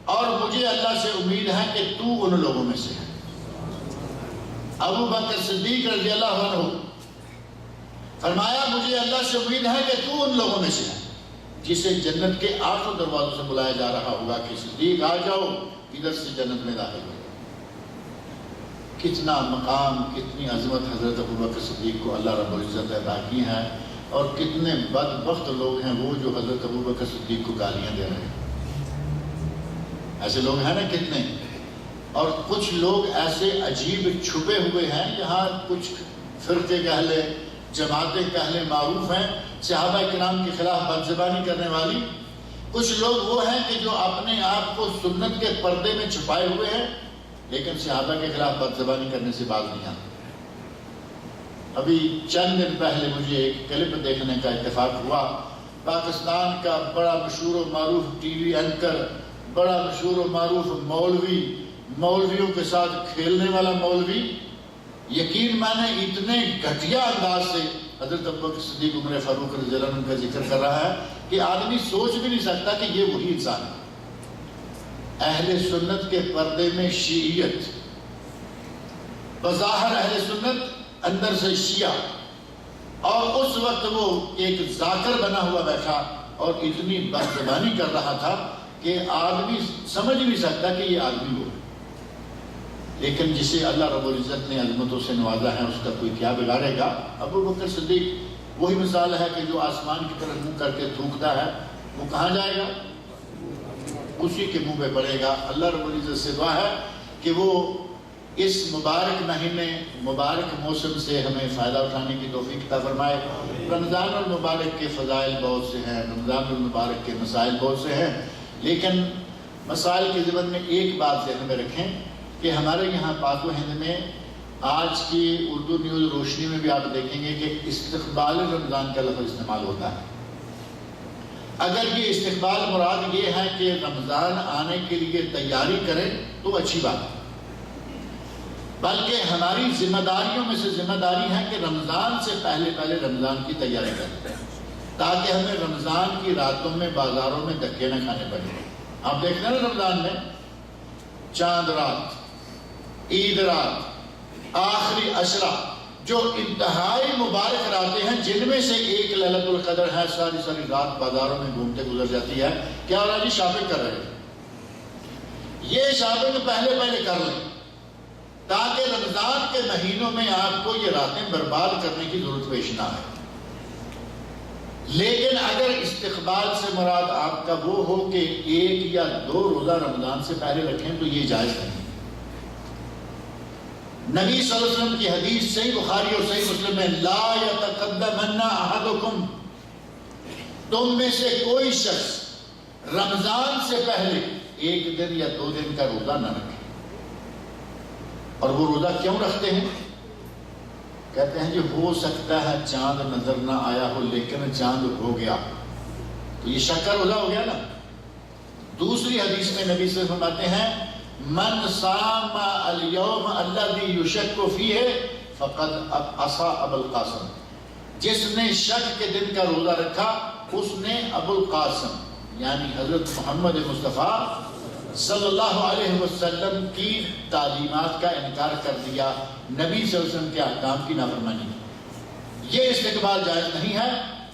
اور مجھے اللہ سے امید ہے کہ تو ان لوگوں میں سے ہے۔ ابو بکر صدیق رضی اللہ عنہ فرمایا مجھے اللہ سے امید ہے کہ تو ان لوگوں میں سے ہے جسے جنت کے 8 دروازوں سے بلایا جا رہا ہوگا کہ صدیق آ جاؤ، ادھر سے جنت میں داخل ہو۔ کتنا مقام، کتنی عظمت حضرت ابو بکر صدیق کو اللہ رب العزت عطا کی ہے، اور کتنے بدبخت لوگ ہیں وہ جو حضرت ابو بکر صدیق کو گالیاں دے رہے ہیں۔ ایسے لوگ ہیں نا کتنے، اور کچھ لوگ ایسے عجیب چھپے ہوئے ہیں، یہاں کچھ فرقے کہہ لے، جماعتیں کہہ لے، معروف ہیں صحابہ کرام کے خلاف بدزبانی کرنے والی۔ کچھ لوگ وہ ہیں کہ جو اپنے آپ کو سنت کے پردے میں چھپائے ہوئے ہیں، لیکن صحابہ کے خلاف بدزبانی کرنے سے باز نہیں آتے۔ ابھی چند دن پہلے مجھے ایک کلپ دیکھنے کا اتفاق ہوا، پاکستان کا بڑا مشہور و معروف ٹی وی اینکر، بڑا مشہور و معروف مولوی، مولویوں کے ساتھ کھیلنے والا مولوی، یقین مانے اتنے گھٹیا انداز سے حضرت ابوبکر صدیق عمر فاروق رضی اللہ عنہ کا ذکر کر رہا ہے کہ آدمی سوچ بھی نہیں سکتا کہ یہ وہی انسان ہے۔ اہل سنت کے پردے میں شیعیت، بظاہر اہل سنت، اندر سے شیعہ، اور اس وقت وہ ایک ذاکر بنا ہوا بیٹھا اور اتنی بدزبانی کر رہا تھا کہ آدمی سمجھ نہیں سکتا کہ یہ آدمی وہ ہے۔ لیکن جسے اللہ رب العزت نے عظمتوں سے نوازا ہے اس کا کوئی کیا بگاڑے گا۔ ابو بکر صدیق وہی مثال ہے کہ جو آسمان کی طرف منہ کر کے تھوکتا ہے وہ کہاں جائے گا؟ اسی کے منہ پہ پڑے گا۔ اللہ رب العزت سے دعا ہے کہ وہ اس مبارک مہینے، مبارک موسم سے ہمیں فائدہ اٹھانے کی توفیق عطا فرمائے۔ رمضان المبارک کے فضائل بہت سے ہیں، رمضان المبارک کے مسائل بہت سے ہیں، لیکن مسائل کے ضمن میں ایک بات ذہن میں رکھیں کہ ہمارے یہاں پاک و ہند میں آج کی اردو نیوز روشنی میں بھی آپ دیکھیں گے کہ استقبال رمضان کا لفظ استعمال ہوتا ہے۔ اگر یہ استقبال مراد یہ ہے کہ رمضان آنے کے لیے تیاری کریں تو اچھی بات ہے، بلکہ ہماری ذمہ داریوں میں سے ذمہ داری ہے کہ رمضان سے پہلے رمضان کی تیاری کریں، تاکہ ہمیں رمضان کی راتوں میں بازاروں میں دھکے نہ کھانے پڑیں۔ آپ دیکھ رہے ہیں رمضان میں چاند رات، عید رات، آخری عشرہ، جو انتہائی مبارک راتیں ہیں، جن میں سے ایک لیلۃ القدر ہے، ساری رات بازاروں میں گھومتے گزر جاتی ہے۔ کیا ہو رہا ہے جی؟ شاپنگ کر رہے ہیں۔ یہ شاپنگ پہلے کر لیں تاکہ رمضان کے مہینوں میں آپ کو یہ راتیں برباد کرنے کی ضرورت پیش نہ آئے۔ لیکن اگر استقبال سے مراد آپ کا وہ ہو کہ 1 یا 2 روزہ رمضان سے پہلے رکھیں تو یہ جائز نہیں۔ نبی صلی اللہ علیہ وسلم کی حدیث صحیح بخاری اور صحیح مسلم میں لا یتقدمن احدکم، تم میں سے کوئی شخص رمضان سے پہلے 1 دن یا 2 دن کا روزہ نہ رکھے۔ اور وہ روزہ کیوں رکھتے ہیں؟ کہتے ہیں جی ہو سکتا ہے چاند نظر نہ آیا ہو لیکن چاند ہو گیا تو یہ شک کا روزہ ہو گیا نا۔ دوسری حدیث میں نبی صلی اللہ علیہ وسلم فرماتے ہیں من صام اليوم الذي يشك فيه فقد عصى ابا القاسم، جس نے شک کے دن کا روزہ رکھا اس نے ابو القاسم یعنی حضرت محمد مصطفیٰ صلی اللہ علیہ وسلم کی تعلیمات کا انکار کر دیا، نبی صلی اللہ علیہ وسلم کے احکام کی نافرمانی۔ یہ استقبال جائز نہیں ہے،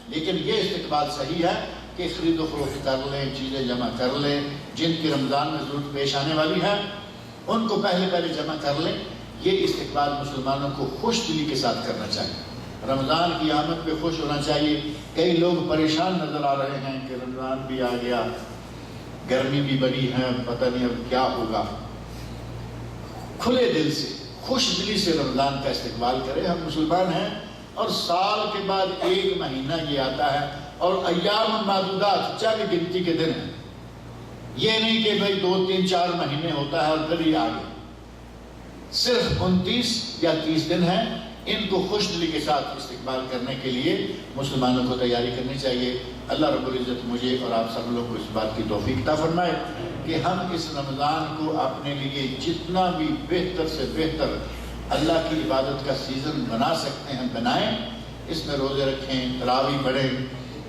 لیکن یہ استقبال صحیح ہے کہ خرید و فروخت کر لیں، چیزیں جمع کر لیں، جن کی رمضان میں ضرورت پیش آنے والی ہے ان کو پہلے جمع کر لیں۔ یہ استقبال مسلمانوں کو خوش دلی کے ساتھ کرنا چاہیے، رمضان کی آمد پہ خوش ہونا چاہیے۔ کئی لوگ پریشان نظر آ رہے ہیں کہ رمضان بھی آ گیا، گرمی بھی بڑی ہے، پتہ نہیں اب کیا ہوگا۔ کھلے دل سے، خوش دلی سے رمضان کا استقبال کریں۔ ہم مسلمان ہیں اور سال کے بعد 1 مہینہ یہ آتا ہے اور ایام معدودات، چند گنتی کے دن ہیں۔ یہ نہیں کہ بھئی 2 3 4 مہینے ہوتا ہے اور پھر یہ آگے۔ صرف 29 یا 30 دن ہیں ان کو خوش دلی کے ساتھ استقبال کرنے کے لیے مسلمانوں کو تیاری کرنی چاہیے۔ اللہ رب العزت مجھے اور آپ سب لوگ کو اس بات کی توفیق عطا فرمائے کہ ہم اس رمضان کو اپنے لیے جتنا بھی بہتر سے بہتر اللہ کی عبادت کا سیزن بنا سکتے ہیں بنائیں، اس میں روزے رکھیں، تراویح پڑھیں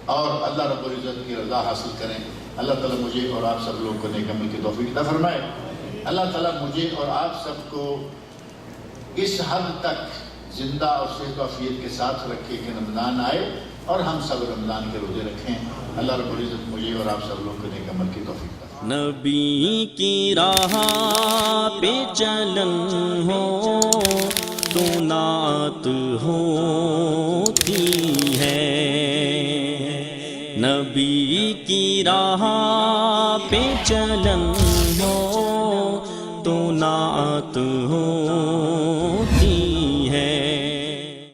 اور اللہ رب العزت کی رضا حاصل کریں۔ اللہ تعالیٰ مجھے اور آپ سب لوگ کو نیک عمل کی توفیق عطا فرمائے۔ اللہ تعالیٰ مجھے اور آپ سب کو اس حد تک زندہ اور صحت و عافیت کے ساتھ رکھے کہ رمضان آئے اور ہم سب رمضان کے روزے رکھیں۔ اللہ رب العزت مجھے اور آپ سب لوگ کو نیک عمل کی توفیق عطا فرمائے۔ نبی کی راہ پہ چلن ہو تو نعت ہوتی ہے، نبی کی راہ پہ چلن ہو تو نعت ہو